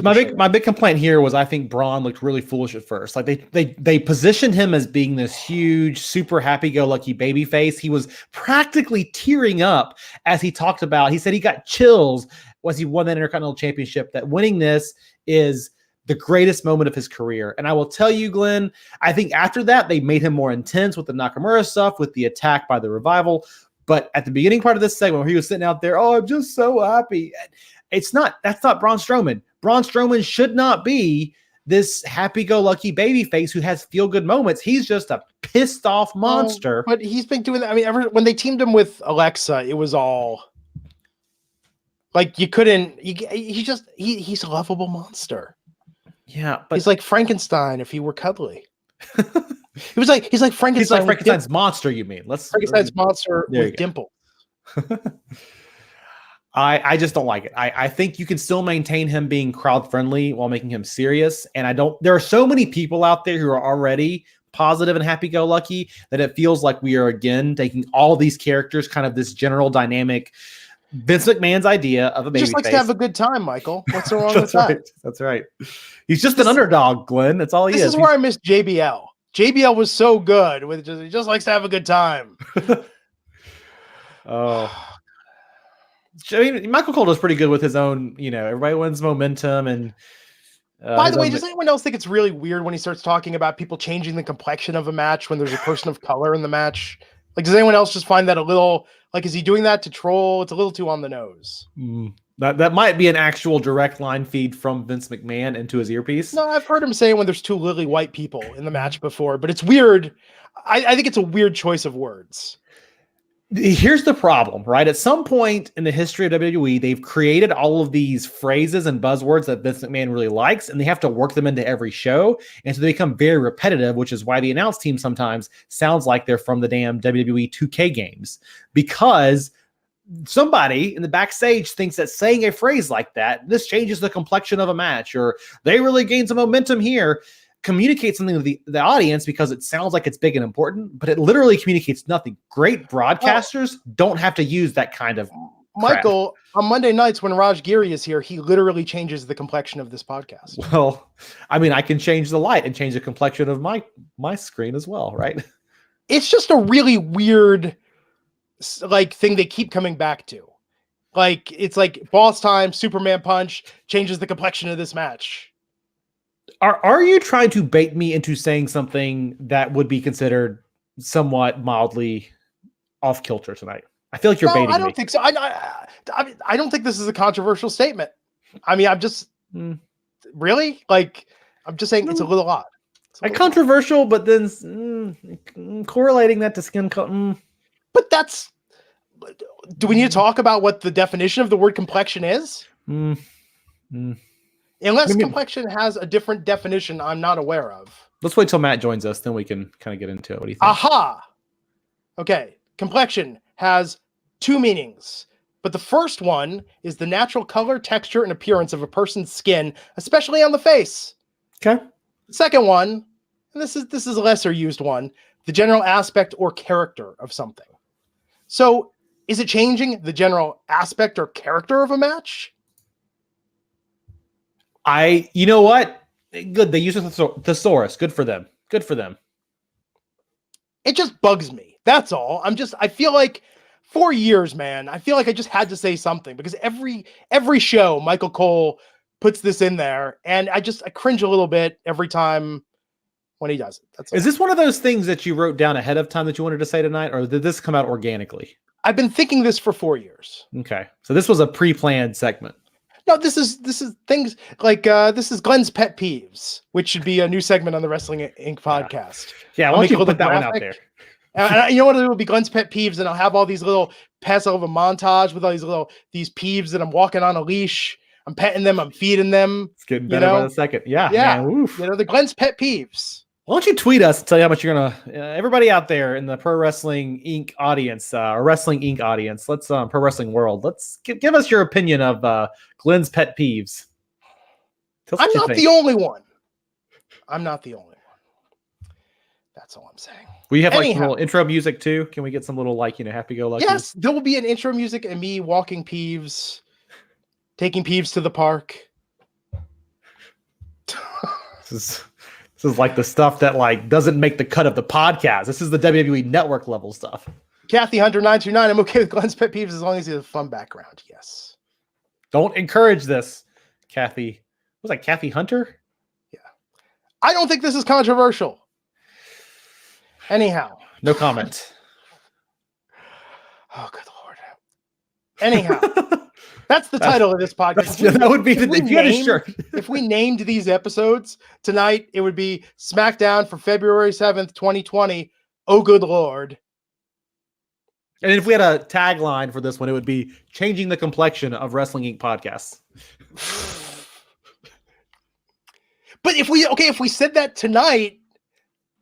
My big complaint here was I think Braun looked really foolish at first. Like they positioned him as being this huge, super happy-go-lucky baby face. He was practically tearing up as he talked about. He said he got chills as he won that Intercontinental Championship. That winning this is the greatest moment of his career. And I will tell you, Glenn, I think after that they made him more intense with the Nakamura stuff, with the attack by the Revival. But at the beginning part of this segment where he was sitting out there, oh, I'm just so happy. That's not Braun Strowman. Braun Strowman should not be this happy-go-lucky babyface who has feel-good moments. He's just a pissed-off monster. But he's been doing that. I mean, when they teamed him with Alexa, it was all like you couldn't. He's a lovable monster. Yeah, but he's like Frankenstein if he were cuddly. he's like Frankenstein. He's like Frankenstein's monster. You mean? Frankenstein's monster with dimples. I just don't like it. I think you can still maintain him being crowd friendly while making him serious. And there are so many people out there who are already positive and happy go lucky that it feels like we are again taking all these characters, kind of this general dynamic. Vince McMahon's idea of a baby just likes face. To have a good time, Michael. What's wrong with that? That's right. He's just an underdog, Glenn. That's all he is. This is where I miss JBL. JBL was so good with he just likes to have a good time. Oh. I mean, Michael Cole is pretty good with his own, everybody wins momentum. And by the way, does anyone else think it's really weird when he starts talking about people changing the complexion of a match when there's a person of color in the match? Like, does anyone else just find that a little, like, is he doing that to troll? It's a little too on the nose. That might be an actual direct line feed from Vince McMahon into his earpiece. No, I've heard him say when there's two lily white people in the match before, but it's weird. I think it's a weird choice of words. Here's the problem, right? At some point in the history of WWE, they've created all of these phrases and buzzwords that Vince McMahon really likes, and they have to work them into every show. And so they become very repetitive, which is why the announce team sometimes sounds like they're from the damn WWE 2K games, because somebody in the backstage thinks that saying a phrase like that, this changes the complexion of a match, or they really gain some momentum here, communicate something to the audience because it sounds like it's big and important, but it literally communicates nothing. Great broadcasters don't have to use that kind of Michael, on Monday nights when Raj Giri is here, he literally changes the complexion of this podcast. Well, I mean, I can change the light and change the complexion of my screen as well, right? It's just a really weird thing they keep coming back to. Like, it's like boss time, Superman punch changes the complexion of this match. Are you trying to bait me into saying something that would be considered somewhat mildly off kilter tonight? I feel like you're baiting me. I don't think so. I don't think this is a controversial statement. I mean, I'm just really I'm just saying it's a little odd. Controversial, but then correlating that to skin color. But do we need to talk about what the definition of the word complexion is? Unless complexion has a different definition I'm not aware of. Let's wait till Matt joins us, then we can kind of get into it. What do you think? Aha! Okay, complexion has two meanings, but the first one is the natural color, texture, and appearance of a person's skin, especially on the face. Okay. The second one, and this is a lesser used one, the general aspect or character of something. So, is it changing the general aspect or character of a match? You know what? Good. They use a thesaurus. Good for them. Good for them. It just bugs me. That's all. I feel like 4 years, man, I feel like I just had to say something because every show, Michael Cole puts this in there and I cringe a little bit every time when he does it. That's all. Is this one of those things that you wrote down ahead of time that you wanted to say tonight, or did this come out organically? I've been thinking this for 4 years. Okay. So this was a pre-planned segment. No, this is things like this is Glenn's pet peeves, which should be a new segment on the Wrestling Inc. podcast. Yeah, why don't you put that one out there? And you know what? It will be Glenn's pet peeves, and I'll have all these little pass over montage with all these peeves that I'm walking on a leash. I'm petting them. I'm feeding them. It's getting better by the second. Yeah. Man, the Glenn's pet peeves. Why don't you tweet us and tell you how much you're gonna? Everybody out there in the Pro Wrestling Inc. audience, or Wrestling Inc. audience, let's Pro Wrestling World. Let's give us your opinion of Glenn's pet peeves. I'm not the only one. I'm not the only one. That's all I'm saying. We have like some little intro music too. Can we get some little happy-go-lucky? Yes, there will be an intro music and me walking Peeves, taking Peeves to the park. This is like the stuff that like doesn't make the cut of the podcast. This is the WWE Network level stuff. Kathy Hunter 929. I'm okay with Glenn's pet peeves as long as he has a fun background. Yes. Don't encourage this, Kathy. Was that Kathy Hunter? Yeah. I don't think this is controversial. Anyhow. No comment. Oh, good Lord. Anyhow. That's the title of this podcast. That would be if we named these episodes tonight, it would be SmackDown for February 7th, 2020. Oh, good Lord. And if we had a tagline for this one, it would be changing the complexion of Wrestling Inc. podcasts. But if we said that tonight,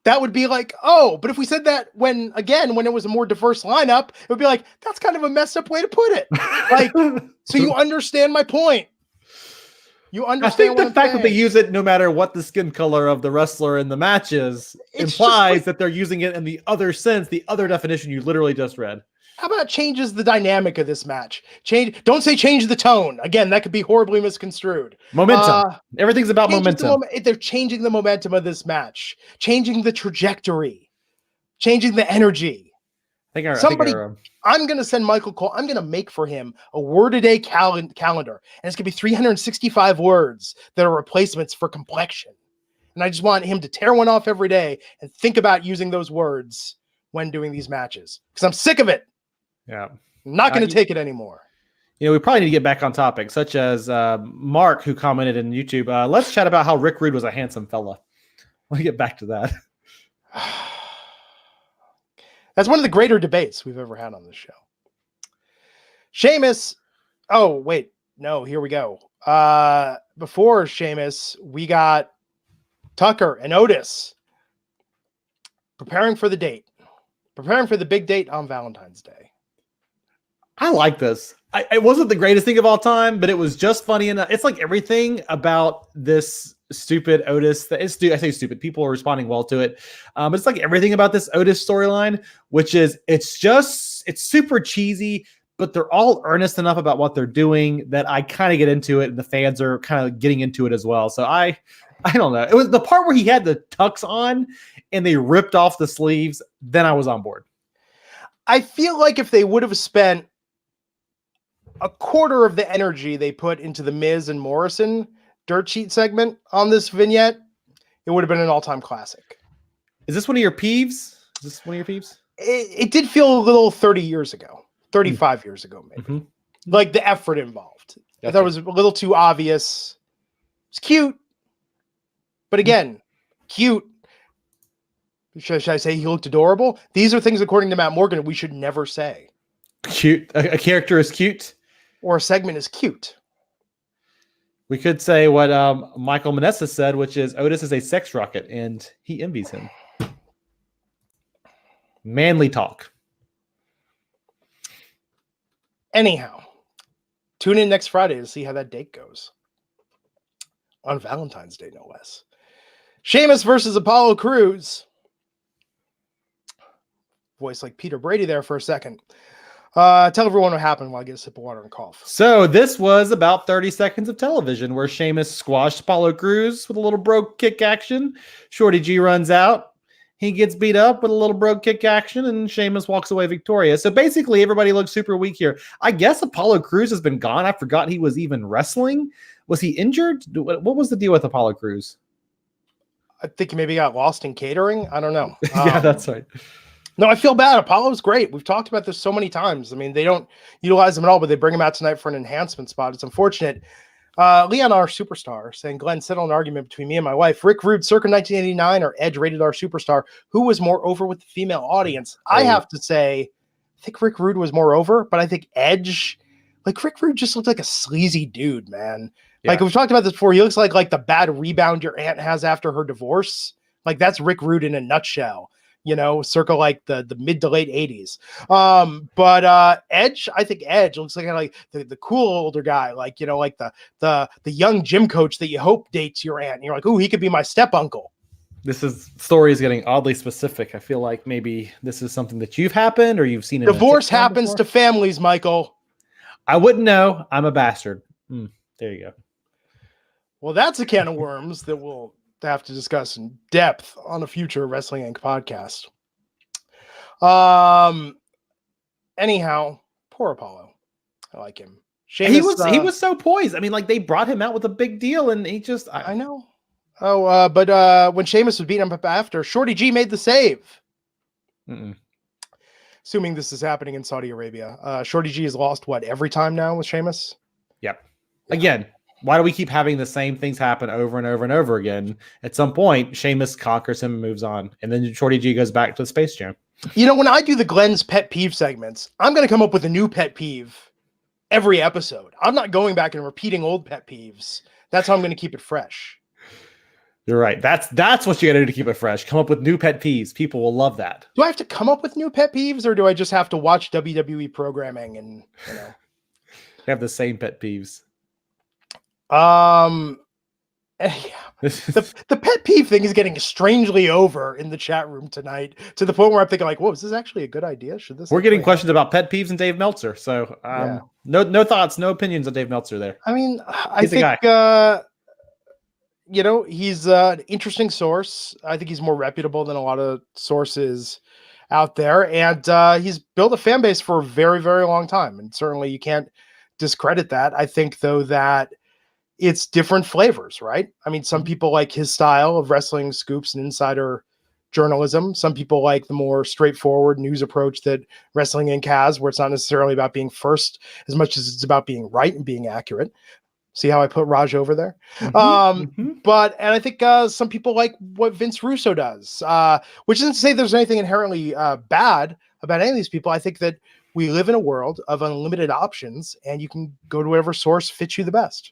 that would be like, oh, but if we said that when it was a more diverse lineup, it would be like, that's kind of a messed up way to put it. Like, so you understand my point. You understand. I think the fact that they use it no matter what the skin color of the wrestler in the match is implies that they're using it in the other sense, the other definition you literally just read. How about changes the dynamic of this match? Don't say change the tone. Again, that could be horribly misconstrued. Momentum. Everything's about momentum. They're changing the momentum of this match, changing the trajectory, changing the energy. I'm going to send Michael Cole. I'm going to make for him a word-a-day calendar, and it's going to be 365 words that are replacements for complexion. And I just want him to tear one off every day and think about using those words when doing these matches, because I'm sick of it. Yeah. I'm not going to take it anymore. We probably need to get back on topic, such as Mark, who commented in YouTube. Let's chat about how Rick Rude was a handsome fella. Let me get back to that. That's one of the greater debates we've ever had on this show. Sheamus. Oh, wait. No, here we go. Before Sheamus, we got Tucker and Otis preparing for the date. Preparing for the big date on Valentine's Day. I like this. It wasn't the greatest thing of all time, but it was just funny enough. It's like everything about this stupid Otis. I say stupid. People are responding well to it. It's like everything about this Otis storyline, which is it's super cheesy, but they're all earnest enough about what they're doing that I kind of get into it, and the fans are kind of getting into it as well. So I don't know. It was the part where he had the tux on and they ripped off the sleeves. Then I was on board. I feel like if they would have spent a quarter of the energy they put into the Miz and Morrison dirt sheet segment on this vignette, it would have been an all-time classic. Is this one of your peeves? It did feel a little 30 years ago, 35 years ago, maybe. Mm-hmm. Like the effort involved. I thought it was a little too obvious. It's cute. But again, cute. Should I say he looked adorable? These are things, according to Matt Morgan, we should never say. Cute. A character is cute? Or a segment is cute. We could say what Michael Manessa said, which is Otis is a sex rocket, and he envies him. Manly talk. Anyhow, tune in next Friday to see how that date goes. On Valentine's Day, no less. Sheamus versus Apollo Crews. Voice like Peter Brady there for a second. Tell everyone what happened while I get a sip of water and cough. So this was about 30 seconds of television where Sheamus squashed Apollo Crews with a little brogue kick action. Shorty G runs out. He gets beat up with a little brogue kick action, and Sheamus walks away victorious. So basically, everybody looks super weak here. I guess Apollo Crews has been gone. I forgot he was even wrestling. Was he injured? What was the deal with Apollo Crews? I think he maybe got lost in catering. I don't know. Yeah, that's right. No, I feel bad. Apollo's great. We've talked about this so many times. I mean, they don't utilize him at all, but they bring him out tonight for an enhancement spot. It's unfortunate. Leon, our superstar, saying, Glenn, settle an argument between me and my wife. Rick Rude, circa 1989, or Edge, rated our superstar. Who was more over with the female audience? I have to say, I think Rick Rude was more over, but I think Edge, like Rick Rude just looked like a sleazy dude, man. Yeah. Like we've talked about this before. He looks like the bad rebound your aunt has after her divorce. Like that's Rick Rude in a nutshell. Circa like the mid to late 80s. But Edge, I think Edge looks like the cool older guy, like the young gym coach that you hope dates your aunt. And you're like, oh, he could be my step uncle. story is getting oddly specific. I feel like maybe this is something that you've happened or you've seen. Divorce happens to families, Michael. I wouldn't know. I'm a bastard. There you go. Well, that's a can of worms that we'll have to discuss in depth on a future Wrestling Inc. podcast. Anyhow, poor Apollo. I like him. Sheamus, he was so poised. I mean, like they brought him out with a big deal, and he just I know. Oh, but when Sheamus was beating him up after, Shorty G made the save. Assuming this is happening in Saudi Arabia. Shorty G has lost every time now with Sheamus? Yep. Yeah. Again, why do we keep having the same things happen over and over and over again? At some point, Sheamus conquers him and moves on. And then Shorty G goes back to the Space Jam. When I do the Glenn's pet peeve segments, I'm going to come up with a new pet peeve every episode. I'm not going back and repeating old pet peeves. That's how I'm going to keep it fresh. You're right. That's what you got to do to keep it fresh. Come up with new pet peeves. People will love that. Do I have to come up with new pet peeves, or do I just have to watch WWE programming and have the same pet peeves? The pet peeve thing is getting strangely over in the chat room tonight, to the point where I'm thinking like, whoa, is this actually a good idea? Should this? We're getting questions about pet peeves and Dave Meltzer. So no thoughts, no opinions on Dave Meltzer there. I mean, I think he's an interesting source. I think he's more reputable than a lot of sources out there. And he's built a fan base for a very, very long time. And certainly you can't discredit that. I think, though, that it's different flavors, right? I mean, some people like his style of wrestling scoops and insider journalism. Some people like the more straightforward news approach that Wrestling Inc. has, where it's not necessarily about being first as much as it's about being right and being accurate. See how I put Raj over there? But I think some people like what Vince Russo does, which isn't to say there's anything inherently bad about any of these people. I think that we live in a world of unlimited options, and you can go to whatever source fits you the best.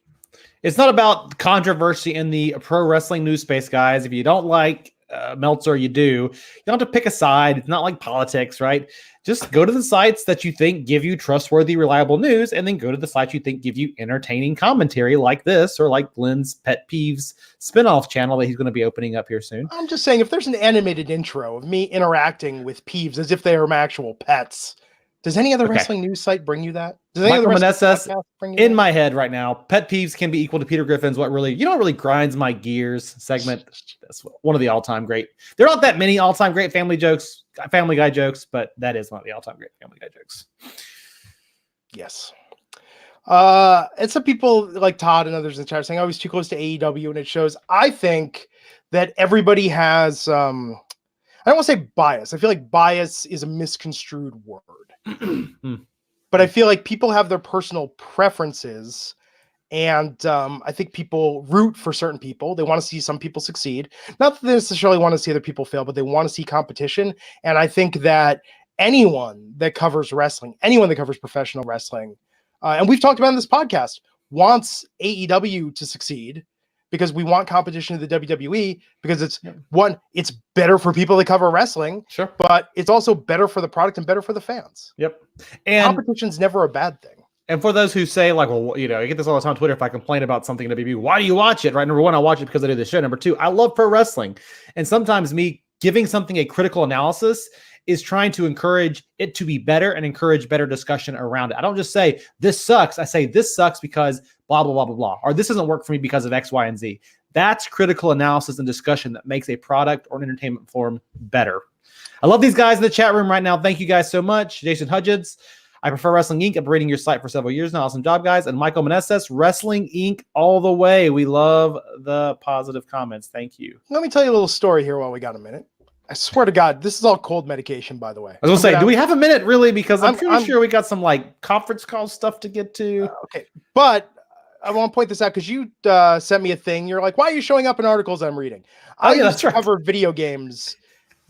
It's not about controversy in the pro wrestling news space, guys. If you don't like Meltzer, you do. You don't have to pick a side. It's not like politics, right? Just go to the sites that you think give you trustworthy, reliable news, and then go to the sites you think give you entertaining commentary like this, or like Glenn's Pet Peeves spinoff channel that he's going to be opening up here soon. I'm just saying, if there's an animated intro of me interacting with Peeves as if they are my actual pets, does any other wrestling news site bring you that? Does any Michael other Manessas, in my head right now, pet peeves can be equal to Peter Griffin's what really grinds my gears segment. That's one of the all-time great. There aren't that many all-time great Family Guy jokes, but that is one of the all-time great Family Guy jokes. Yes. And some people like Todd and others in the chat are saying, oh, he's too close to AEW, and it shows. I think that everybody has, I don't want to say bias. I feel like bias is a misconstrued word. But I feel like people have their personal preferences, and I think people root for certain people. They want to see some people succeed. Not that they necessarily want to see other people fail, but they want to see competition. And I think that anyone that covers wrestling, anyone that covers professional wrestling, and we've talked about in this podcast, wants AEW to succeed, because we want competition to the WWE, because it's it's better for people that cover wrestling, sure, but it's also better for the product and better for the fans. Yep. And competition's never a bad thing. And for those who say, like, well, I get this all the time on Twitter, if I complain about something in WWE, why do you watch it? Right? Number one, I watch it because I do the show. Number two, I love pro wrestling. And sometimes me giving something a critical analysis is trying to encourage it to be better and encourage better discussion around it. I don't just say, this sucks. I say, this sucks because blah, blah, blah, blah, blah. Or this doesn't work for me because of X, Y, and Z. That's critical analysis and discussion that makes a product or an entertainment form better. I love these guys in the chat room right now. Thank you guys so much. Jason Hudgens, I prefer Wrestling Inc. I've been rating your site for several years now. Awesome job, guys. And Michael Manessas, Wrestling Inc. all the way. We love the positive comments. Thank you. Let me tell you a little story here while we got a minute. I swear to God, this is all cold medication, by the way. I was going to say, do we have a minute, really? Because I'm pretty sure we got some like conference call stuff to get to. Okay. But I want to point this out because you sent me a thing. You're like, why are you showing up in articles I'm reading? I used to cover video games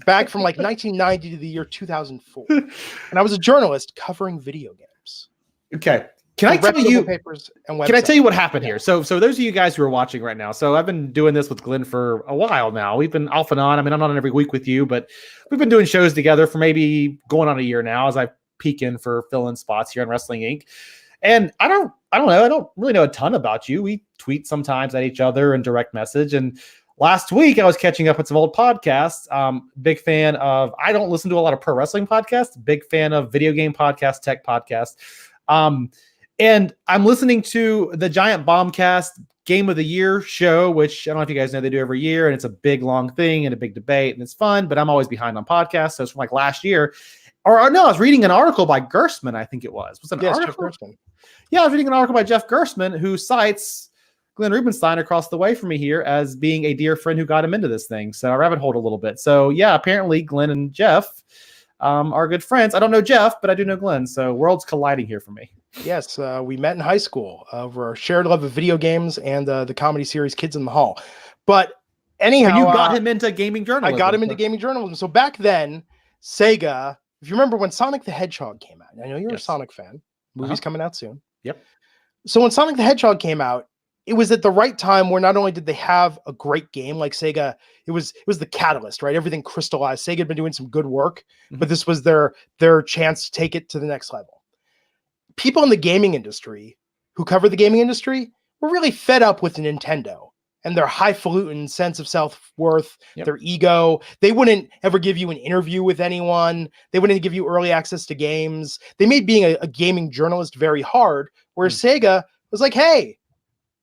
back from like 1990 to the year 2004. And I was a journalist covering video games. Okay. Can I tell you papers and websites. Can I tell you what happened here? So those of you guys who are watching right now, so I've been doing this with Glenn for a while now. We've been off and on. I mean, I'm not on every week with you, but we've been doing shows together for maybe going on a year now as I peek in for fill-in spots here on Wrestling Inc. And I don't know. I don't really know a ton about you. We tweet sometimes at each other and direct message. And Last week, I was catching up with some old podcasts. Big fan of, I don't listen to a lot of pro wrestling podcasts, big fan of video game podcasts, tech podcasts. And I'm listening to the Giant Bombcast Game of the Year show, which I don't know if you guys know they do every year. And it's a big, long thing and a big debate. And it's fun, but I'm always behind on podcasts. So it's from like last year. Or no, I was reading an article by Gersman, I think it was. Was it an article? Jeff Gersman. Yeah, I was reading an article by Jeff Gersman who cites Glenn Rubenstein across the way from me here as being a dear friend who got him into this thing. So I rabbit holed a little bit. So yeah, apparently Glenn and Jeff are good friends. I don't know Jeff, but I do know Glenn. So worlds colliding here for me. Yes, we met in high school over our shared love of video games and the comedy series Kids in the Hall. But anyhow, and you got him into gaming journalism. I got him into gaming journalism. So back then, Sega, if you remember when Sonic the Hedgehog came out, I know you're a Sonic fan. Movie's coming out soon. Yep. So when Sonic the Hedgehog came out, it was at the right time where not only did they have a great game like Sega, it was the catalyst, right? Everything crystallized. Sega had been doing some good work, but this was their chance to take it to the next level. People in the gaming industry who cover the gaming industry were really fed up with Nintendo and their highfalutin sense of self-worth, their ego. They wouldn't ever give you an interview with anyone. They wouldn't give you early access to games. They made being a gaming journalist very hard, whereas Sega was like, hey,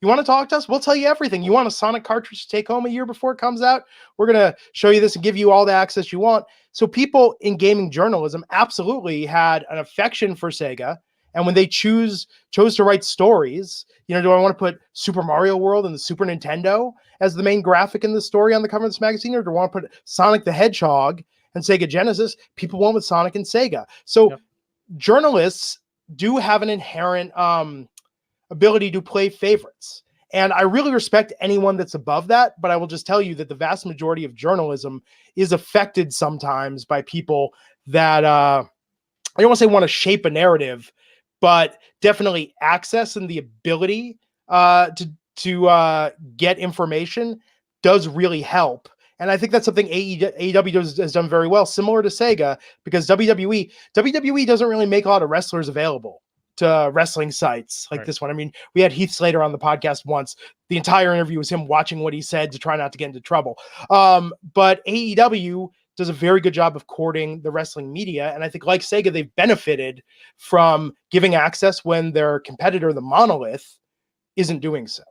you want to talk to us? We'll tell you everything. You want a Sonic cartridge to take home a year before it comes out? We're going to show you this and give you all the access you want. So people in gaming journalism absolutely had an affection for Sega. And when they chose to write stories, do I want to put Super Mario World and the Super Nintendo as the main graphic in the story on the cover of this magazine? Or do I want to put Sonic the Hedgehog and Sega Genesis? People went with Sonic and Sega. So journalists do have an inherent ability to play favorites. And I really respect anyone that's above that, but I will just tell you that the vast majority of journalism is affected sometimes by people that I don't want to say want to shape a narrative, but definitely access and the ability to get information does really help. And I think that's something AEW has done very well, similar to Sega, because WWE doesn't really make a lot of wrestlers available to wrestling sites like this one. I mean, we had Heath Slater on the podcast once. The entire interview was him watching what he said to try not to get into trouble. But AEW does a very good job of courting the wrestling media. And I think like Sega, they've benefited from giving access when their competitor, the Monolith, isn't doing so.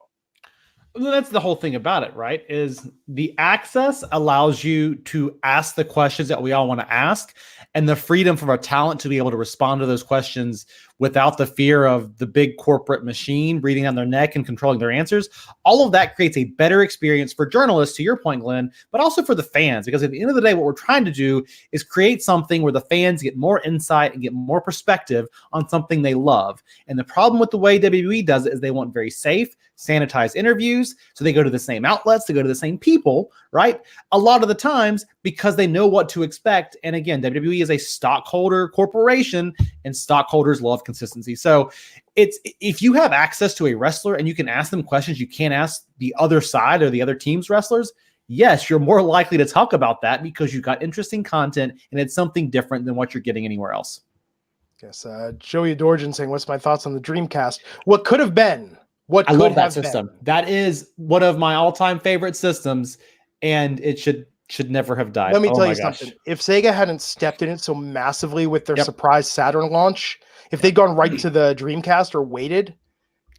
Well, that's the whole thing about it, right? Is the access allows you to ask the questions that we all want to ask, and the freedom from our talent to be able to respond to those questions without the fear of the big corporate machine breathing down their neck and controlling their answers. All of that creates a better experience for journalists, to your point, Glenn, but also for the fans, because at the end of the day, what we're trying to do is create something where the fans get more insight and get more perspective on something they love. And the problem with the way WWE does it is they want very safe, sanitized interviews. So they go to the same outlets, they go to the same people, right? A lot of the times because they know what to expect. And again, WWE is a stockholder corporation, and stockholders love consistency. So it's, if you have access to a wrestler and you can ask them questions you can't ask the other side or the other team's wrestlers, yes, you're more likely to talk about that because you've got interesting content and it's something different than what you're getting anywhere else. Yes, Joey Adorjan saying, what's my thoughts on the Dreamcast? What could have been? I love that system. That is one of my all-time favorite systems, and it should never have died. Let me tell you something. If Sega hadn't stepped in it so massively with their surprise Saturn launch, if they'd gone right to the Dreamcast or waited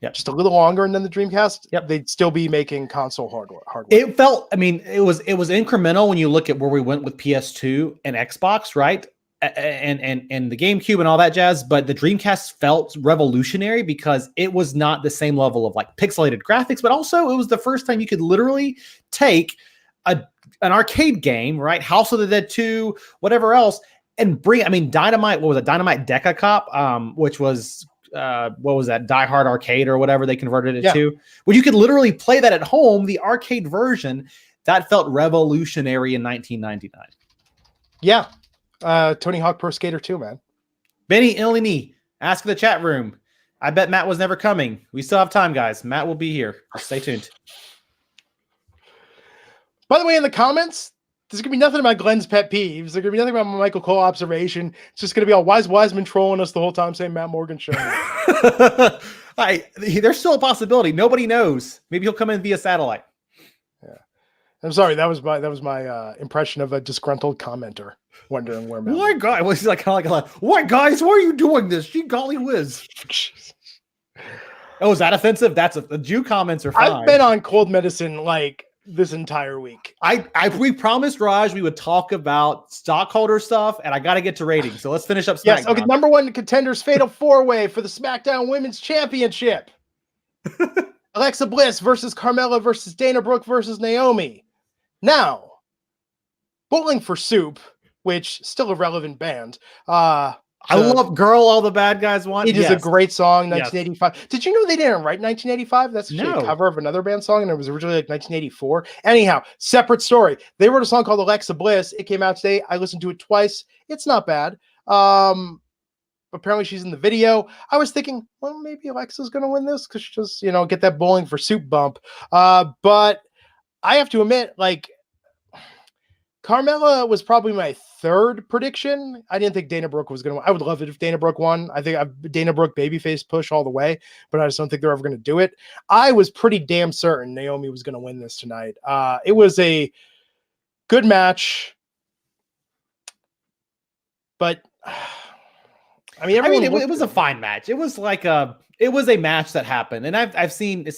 just a little longer and then the Dreamcast, they'd still be making console hardware. It felt, I mean, it was incremental when you look at where we went with PS2 and Xbox, right? And the GameCube and all that jazz, but the Dreamcast felt revolutionary because it was not the same level of like pixelated graphics, but also it was the first time you could literally take an arcade game, right? House of the Dead 2, whatever else, and bring, I mean, Dynamite, what was it? Dynamite Deca Cop, which was, what was that? Die Hard Arcade or whatever they converted it to, where you could literally play that at home, the arcade version. That felt revolutionary in 1999. Yeah. Tony Hawk Pro Skater 2, man. Benny Illini, ask the chat room. I bet Matt was never coming. We still have time, guys. Matt will be here. Stay tuned. By the way, in the comments, there's going to be nothing about Glenn's pet peeves. There's going to be nothing about my Michael Cole observation. It's just going to be all Wes Wiseman trolling us the whole time saying Matt Morgan show. There's still a possibility. Nobody knows. Maybe he'll come in via satellite. I'm sorry. That was my impression of a disgruntled commenter wondering where Mel. Why, guys? Was like kind of like, why, guys? Why are you doing this? She golly whiz. Oh, is that offensive? That's the Jew comments are fine. I've been on cold medicine like this entire week. We promised Raj we would talk about stockholder stuff, and I got to get to ratings. So let's finish up SmackDown. Yes, okay. Number one contenders fatal 4-way for the SmackDown Women's Championship. Alexa Bliss versus Carmella versus Dana Brooke versus Naomi. Now, Bowling for Soup, which still a relevant band. I love Girl All the Bad Guys Want. It is a great song, 1985. Yes. Did you know they didn't write 1985? That's actually a cover of another band song, and it was originally like 1984. Anyhow, separate story. They wrote a song called Alexa Bliss. It came out today. I listened to it twice. It's not bad. Apparently she's in the video. I was thinking, well, maybe Alexa's going to win this because she just, get that Bowling for Soup bump. But I have to admit, like, Carmella was probably my third prediction. I didn't think Dana Brooke was going to win. I would love it if Dana Brooke won. I think Dana Brooke babyface push all the way, but I just don't think they're ever going to do it. I was pretty damn certain Naomi was going to win this tonight. It was a good match, but it was a fine match. It was like a match that happened, and I've seen.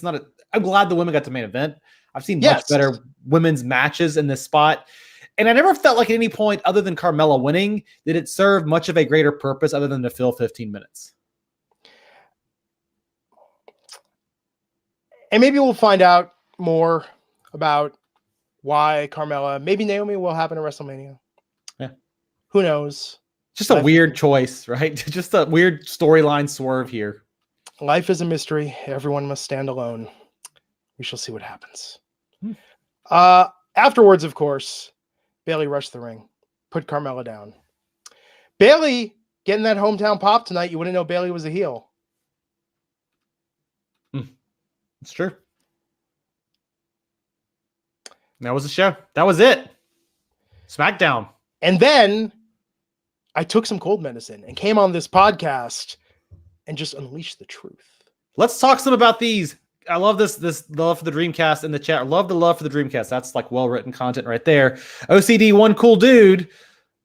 I'm glad the women got the main event. I've seen much better women's matches in this spot. And I never felt like at any point other than Carmella winning, did it serve much of a greater purpose other than to fill 15 minutes. And maybe we'll find out more about why Carmella, maybe Naomi will happen at WrestleMania. Yeah. Who knows? Just a weird choice, right? Just a weird storyline swerve here. Life is a mystery. Everyone must stand alone. We shall see what happens. Afterwards, of course, Bayley rushed the ring, put Carmella down. Bayley getting that hometown pop tonight. You wouldn't know Bayley was a heel. It's true. That was the show. That was it. SmackDown. And then I took some cold medicine and came on this podcast and just unleashed the truth. Let's talk some about these. I love this love for the Dreamcast in the chat. I love the love for the Dreamcast. That's like well-written content right there. OCD, one cool dude.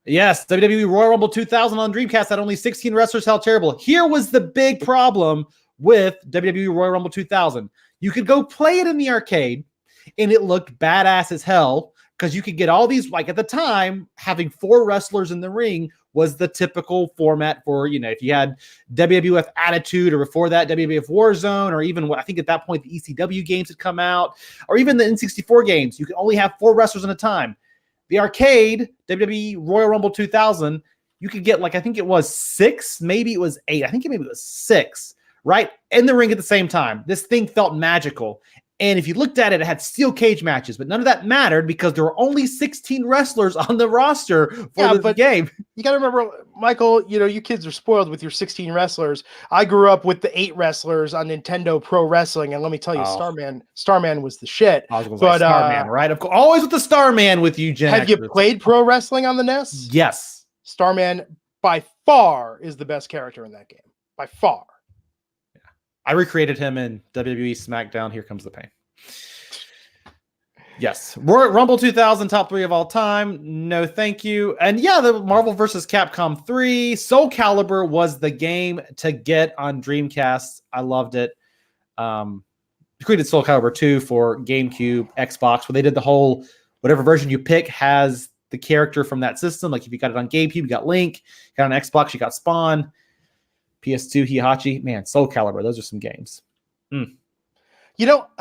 Yes, WWE Royal Rumble 2000 on Dreamcast had only 16 wrestlers. How terrible. Here was the big problem with WWE Royal Rumble 2000. You could go play it in the arcade, and it looked badass as hell because you could get all these, like at the time, having 4 wrestlers in the ring was the typical format for, if you had WWF Attitude or before that WWF Warzone, or even what I think at that point the ECW games had come out, or even the N64 games, you could only have 4 wrestlers at a time. The arcade, WWE Royal Rumble 2000, you could get I think it was 6, maybe it was 8. I think maybe it was 6, right? In the ring at the same time. This thing felt magical. And if you looked at it, it had steel cage matches, but none of that mattered because there were only 16 wrestlers on the roster for the game. You got to remember, Michael, you kids are spoiled with your 16 wrestlers. I grew up with the 8 wrestlers on Nintendo Pro Wrestling, and let me tell you, Starman was the shit. I was going to say Starman, right? Of course, always with the Starman with you, Jen. Have you played pro wrestling on the NES? Yes. Starman, by far, is the best character in that game. By far. I recreated him in WWE SmackDown. Here comes the pain. Yes. Royal Rumble 2000, top 3 of all time. No, thank you. And yeah, the Marvel vs. Capcom 3. Soul Calibur was the game to get on Dreamcast. I loved it. Created Soul Calibur 2 for GameCube, Xbox, where they did the whole, whatever version you pick has the character from that system. Like if you got it on GameCube, you got Link. Got on Xbox, you got Spawn. PS2, Heihachi. Man, Soul Calibur. Those are some games. I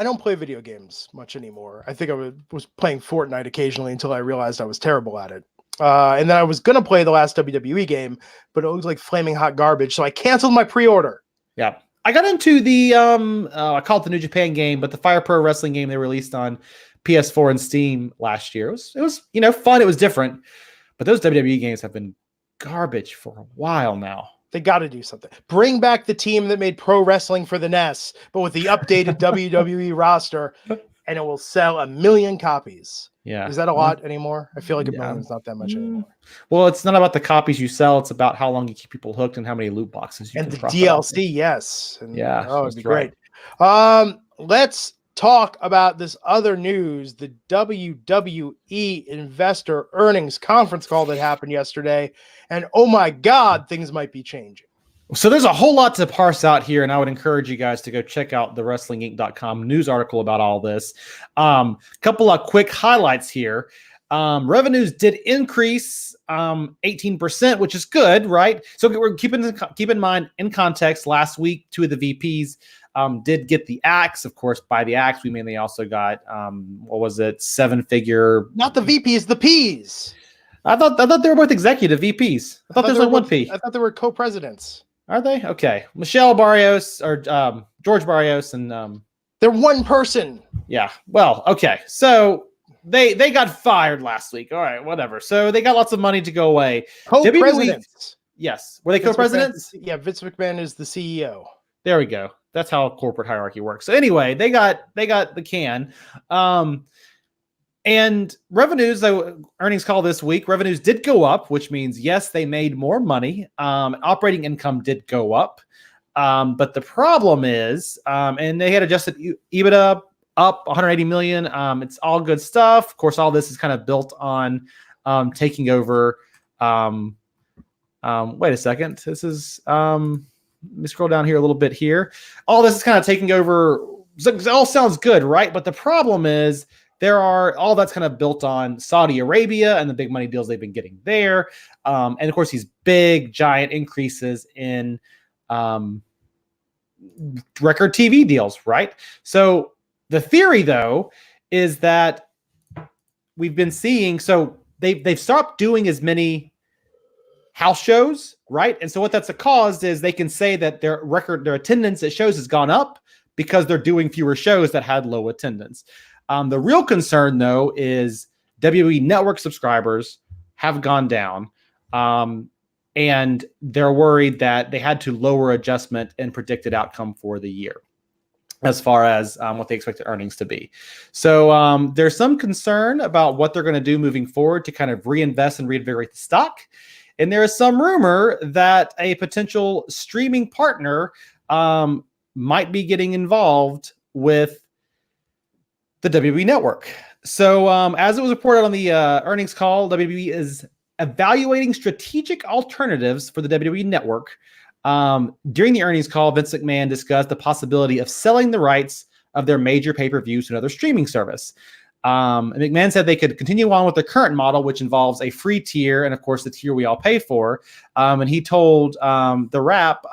don't play video games much anymore. I think I was playing Fortnite occasionally until I realized I was terrible at it. And then I was going to play the last WWE game, but it was like flaming hot garbage. So I canceled my pre-order. Yeah. I got into the, I call it the New Japan game, but the Fire Pro Wrestling game they released on PS4 and Steam last year. It was fun. It was different. But those WWE games have been garbage for a while now. They got to do something. Bring back the team that made pro wrestling for the NES, but with the updated WWE roster, and it will sell 1 million copies. Yeah. Is that a lot anymore? I feel like 1 million is not that much anymore. Well, it's not about the copies you sell. It's about how long you keep people hooked and how many loot boxes you and can the DLC, yes. And, yeah. oh, it'd be great. Let's talk about this other news, the WWE investor earnings conference call that happened yesterday. And oh my God, things might be changing. So there's a whole lot to parse out here, and I would encourage you guys to go check out the WrestlingInc.com news article about all this. Couple of quick highlights here. Revenues did increase 18%, which is good, right? So we're keep in mind, in context, last week, 2 of the VPs did get the axe. Of course, by the axe, we mainly also got, 7-figure. Not the VPs, the Ps. I thought they were both executive VPs. I thought there was only one P. I thought they were co-presidents. Are they? Okay. Michelle Barrios or George Barrios and they're one person. Yeah. Well, okay. So they got fired last week. All right, whatever. So they got lots of money to go away. Co-presidents. Yes. Were they co-presidents? Yeah, Vince McMahon is the CEO. There we go. That's how corporate hierarchy works. So anyway, they got the can. And revenues, though, earnings call this week, revenues did go up, which means, yes, they made more money. Operating income did go up. But the problem is, and they had adjusted EBITDA up 180 million. It's all good stuff. Of course, all this is kind of built on taking over. Wait a second. This is, let me scroll down here a little bit here. All this is kind of taking over. It all sounds good, right? But the problem is, all that's kind of built on Saudi Arabia and the big money deals they've been getting there. And of course, these big, giant increases in record TV deals, right? So the theory, though, is that we've been seeing, so they've stopped doing as many house shows, right? And so what that's caused is they can say that their attendance at shows has gone up because they're doing fewer shows that had low attendance. The real concern, though, is WWE Network subscribers have gone down, and they're worried that they had to lower adjustment and predicted outcome for the year as far as what they expect the earnings to be. So there's some concern about what they're going to do moving forward to kind of reinvest and reinvigorate the stock. And there is some rumor that a potential streaming partner might be getting involved with the WWE Network. So as it was reported on the earnings call, WWE is evaluating strategic alternatives for the WWE Network. During the earnings call, Vince McMahon discussed the possibility of selling the rights of their major pay-per-views to another streaming service. McMahon said they could continue on with the current model, which involves a free tier and, of course, the tier we all pay for. And he told The Wrap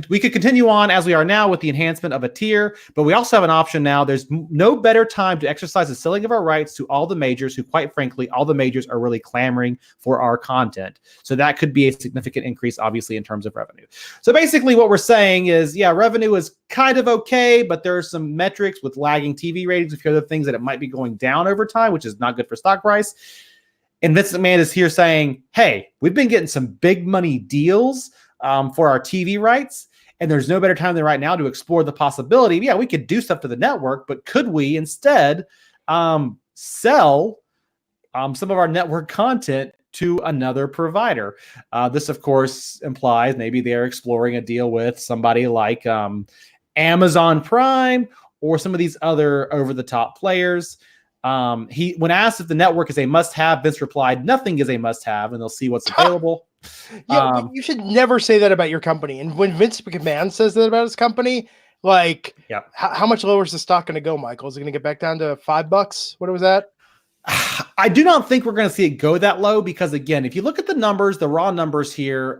we could continue on as we are now with the enhancement of a tier, but we also have an option now. There's no better time to exercise the selling of our rights to all the majors who, quite frankly, all the majors are really clamoring for our content. So that could be a significant increase, obviously, in terms of revenue. So basically what we're saying is, yeah, revenue is kind of okay, but there are some metrics with lagging TV ratings, a few other things that it might be going down over time, which is not good for stock price. And Vince McMahon is here saying, hey, we've been getting some big money deals for our TV rights. And there's no better time than right now to explore the possibility. Yeah, we could do stuff to the network, but could we instead sell some of our network content to another provider? This, of course, implies maybe they're exploring a deal with somebody like Amazon Prime or some of these other over-the-top players. When asked if the network is a must-have, Vince replied, nothing is a must-have, and they'll see what's available. Yeah, you should never say that about your company. And when Vince McMahon says that about his company, like, yeah, how much lower is the stock going to go, Michael? Is it going to get back down to $5? What was that? I do not think we're going to see it go that low because, again, if you look at the numbers, the raw numbers here,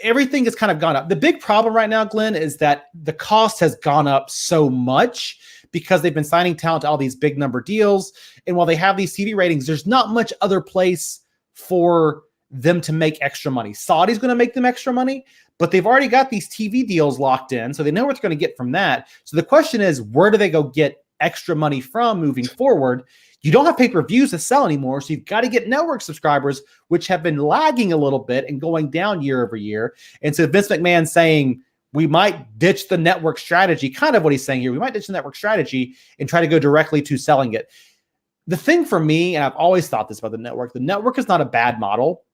everything has kind of gone up. The big problem right now, Glenn, is that the cost has gone up so much because they've been signing talent to all these big number deals. And while they have these TV ratings, there's not much other place for them to make extra money. Saudi's going to make them extra money, but they've already got these TV deals locked in, so they know what they're going to get from that. So the question is, where do they go get extra money from moving forward? You don't have pay-per-views to sell anymore, so you've got to get network subscribers, which have been lagging a little bit and going down year over year. And so Vince McMahon saying, we might ditch the network strategy, kind of what he's saying here. We might ditch the network strategy and try to go directly to selling it. The thing for me, and I've always thought this about the network is not a bad model.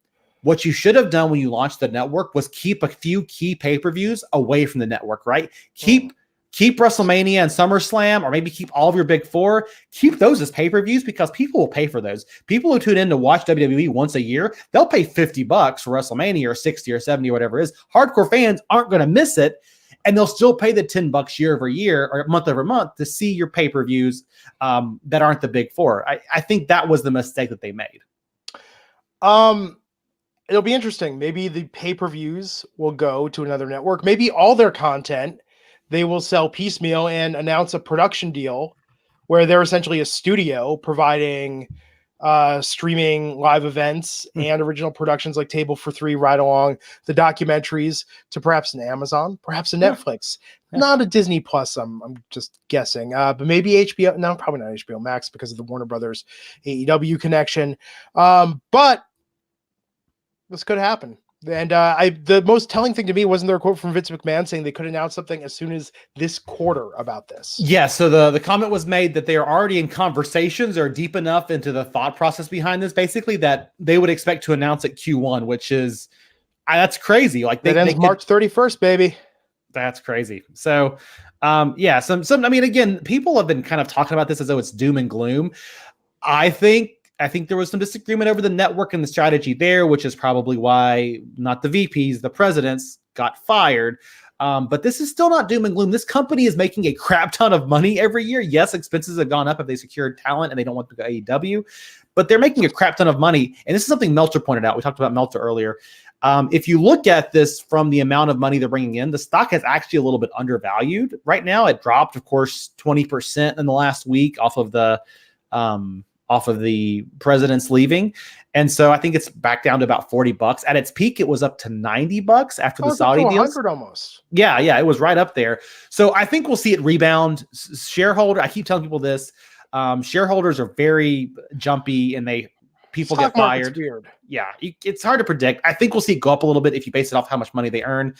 What you should have done when you launched the network was keep a few key pay-per-views away from the network, right? Keep Keep WrestleMania and SummerSlam, or maybe keep all of your big four. Keep those as pay-per-views because people will pay for those. People who tune in to watch WWE once a year, they'll pay $50 for WrestleMania or 60 or 70 or whatever it is. Hardcore fans aren't going to miss it, and they'll still pay the $10 year over year or month over month to see your pay-per-views that aren't the big four. I think that was the mistake that they made. It'll be interesting. Maybe the pay-per-views will go to another network. Maybe all their content they will sell piecemeal and announce a production deal where they're essentially a studio providing streaming live events and original productions like Table for Three, Ride Along, the documentaries to perhaps an Amazon, perhaps a Netflix, not a Disney Plus. I'm just guessing, but maybe HBO. No, probably not HBO Max because of the Warner Brothers AEW connection. But this could happen. And the most telling thing to me wasn't there a quote from Vince McMahon saying they could announce something as soon as this quarter about this. Yeah, so the comment was made that they are already in conversations or deep enough into the thought process behind this, basically, that they would expect to announce at Q1, which is that's crazy. Like that ends March 31st, baby. That's crazy. So, yeah, some. I mean, again, people have been kind of talking about this as though it's doom and gloom. I think there was some disagreement over the network and the strategy there, which is probably why not the VPs, the presidents got fired. But this is still not doom and gloom. This company is making a crap ton of money every year. Yes, expenses have gone up if they secured talent and they don't want to go AEW, but they're making a crap ton of money. And this is something Meltzer pointed out. We talked about Meltzer earlier. If you look at this from the amount of money they're bringing in, the stock is actually a little bit undervalued right now. It dropped, of course, 20% in the last week off of the president's leaving. And so I think it's back down to about $40. At its peak, it was up to $90 after the Saudi deals. Almost. Yeah, it was right up there. So I think we'll see it rebound. I keep telling people this. Shareholders are very jumpy and people get fired. Weird. Yeah, it's hard to predict. I think we'll see it go up a little bit if you base it off how much money they earn.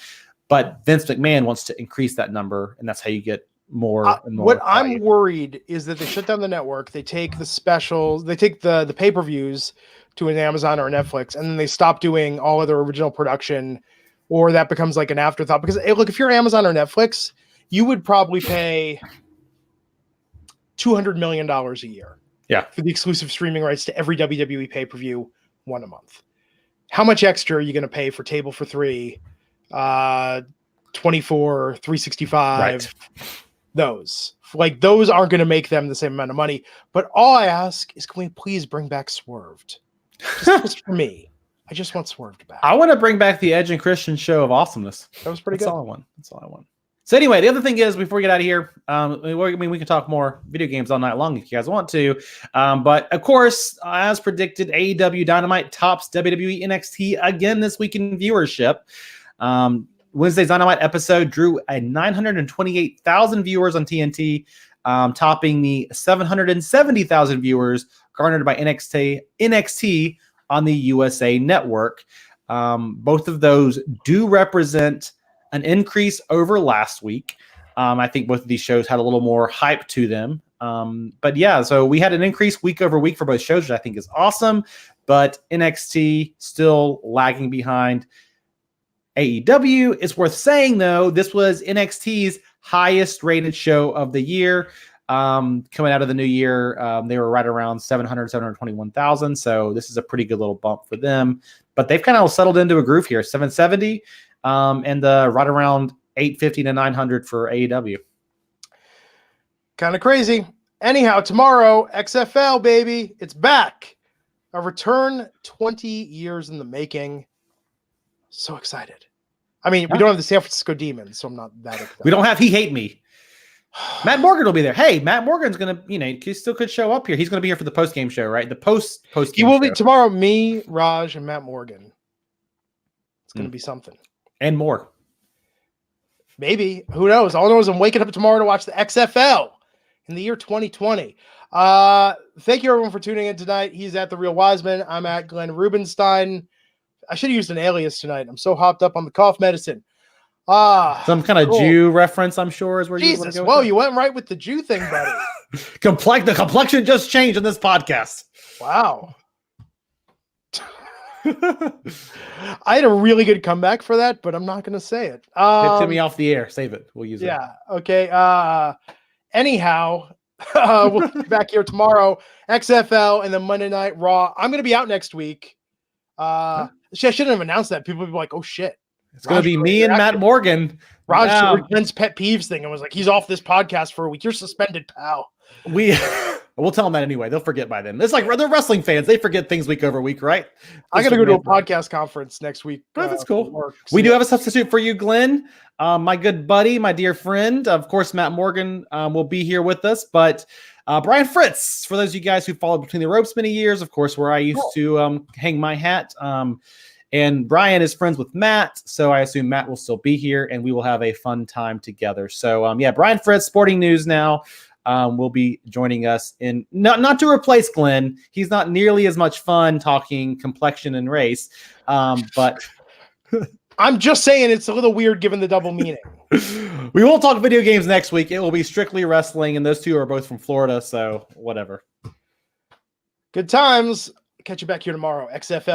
But Vince McMahon wants to increase that number, and that's how you get more and more. What I'm worried is that they shut down the network. They take the specials, they take the pay-per-views to an Amazon or a Netflix, and then they stop doing all of their original production, or that becomes like an afterthought. Because look, if you're Amazon or Netflix, you would probably pay $200 million a year. Yeah. For the exclusive streaming rights to every WWE pay-per-view, one a month. How much extra are you going to pay for Table for Three, 24, 365? Right. Those aren't going to make them the same amount of money. But all I ask is, can we please bring back Swerved? Just for me. I just want Swerved back. I want to bring back the Edge and Christian show of awesomeness. That was pretty good. That's all I want. So anyway, the other thing is, before we get out of here, we can talk more video games all night long if you guys want to. But of course, as predicted, AEW Dynamite tops WWE NXT again this week in viewership. Wednesday's Dynamite episode drew a 928,000 viewers on TNT, topping the 770,000 viewers garnered by NXT on the USA Network. Both of those do represent an increase over last week. I think both of these shows had a little more hype to them. But yeah, so we had an increase week over week for both shows, which I think is awesome. But NXT still lagging behind AEW. It's worth saying, though, this was NXT's highest rated show of the year. Coming out of the new year, they were right around 721,000. So this is a pretty good little bump for them. But they've kind of settled into a groove here, 770, and right around 850 to 900 for AEW. Kind of crazy. Anyhow, tomorrow, XFL, baby, it's back. A return 20 years in the making. So excited. I mean, we don't have the San Francisco Demons, so I'm not that excited. We don't have He Hate Me. Matt Morgan will be there. Hey, Matt Morgan's going to, he still could show up here. He's going to be here for the post-game show, right? The post-game He will show. be tomorrow, me, Raj, and Matt Morgan. It's going to be something. And more. Maybe. Who knows? All I know is I'm waking up tomorrow to watch the XFL in the year 2020. Thank you, everyone, for tuning in tonight. He's at The Real Wiseman. I'm at Glenn Rubenstein. I should have used an alias tonight. I'm so hopped up on the cough medicine. Some kind of Jew reference, I'm sure, is where you want to go. Whoa, you went right with the Jew thing, buddy. The complexion just changed in this podcast. Wow. I had a really good comeback for that, but I'm not going to say it. Get to me off the air. Save it. We'll use it. Yeah. Okay. Anyhow, we'll be back here tomorrow, XFL, and then Monday Night Raw. I'm going to be out next week. I shouldn't have announced that. People would be like, "Oh shit." It's going to be me and Matt Morgan. Raj Ben's pet peeves thing and was like, he's off this podcast for a week. You're suspended, pal. We'll tell them that anyway. They'll forget by then. It's like they're wrestling fans. They forget things week over week, right? I got to go to a podcast conference next week. That's cool. We do have a substitute for you, Glenn. My good buddy, my dear friend. Of course, Matt Morgan will be here with us. But Brian Fritz, for those of you guys who followed Between the Ropes many years, of course, where I used to hang my hat. And Brian is friends with Matt, so I assume Matt will still be here, and we will have a fun time together. So, Brian Fritz, Sporting News now, will be joining us in not to replace Glenn. He's not nearly as much fun talking complexion and race, but I'm just saying it's a little weird given the double meaning. We won't talk video games next week. It will be strictly wrestling, and those two are both from Florida, so whatever. Good times. Catch you back here tomorrow. XFL.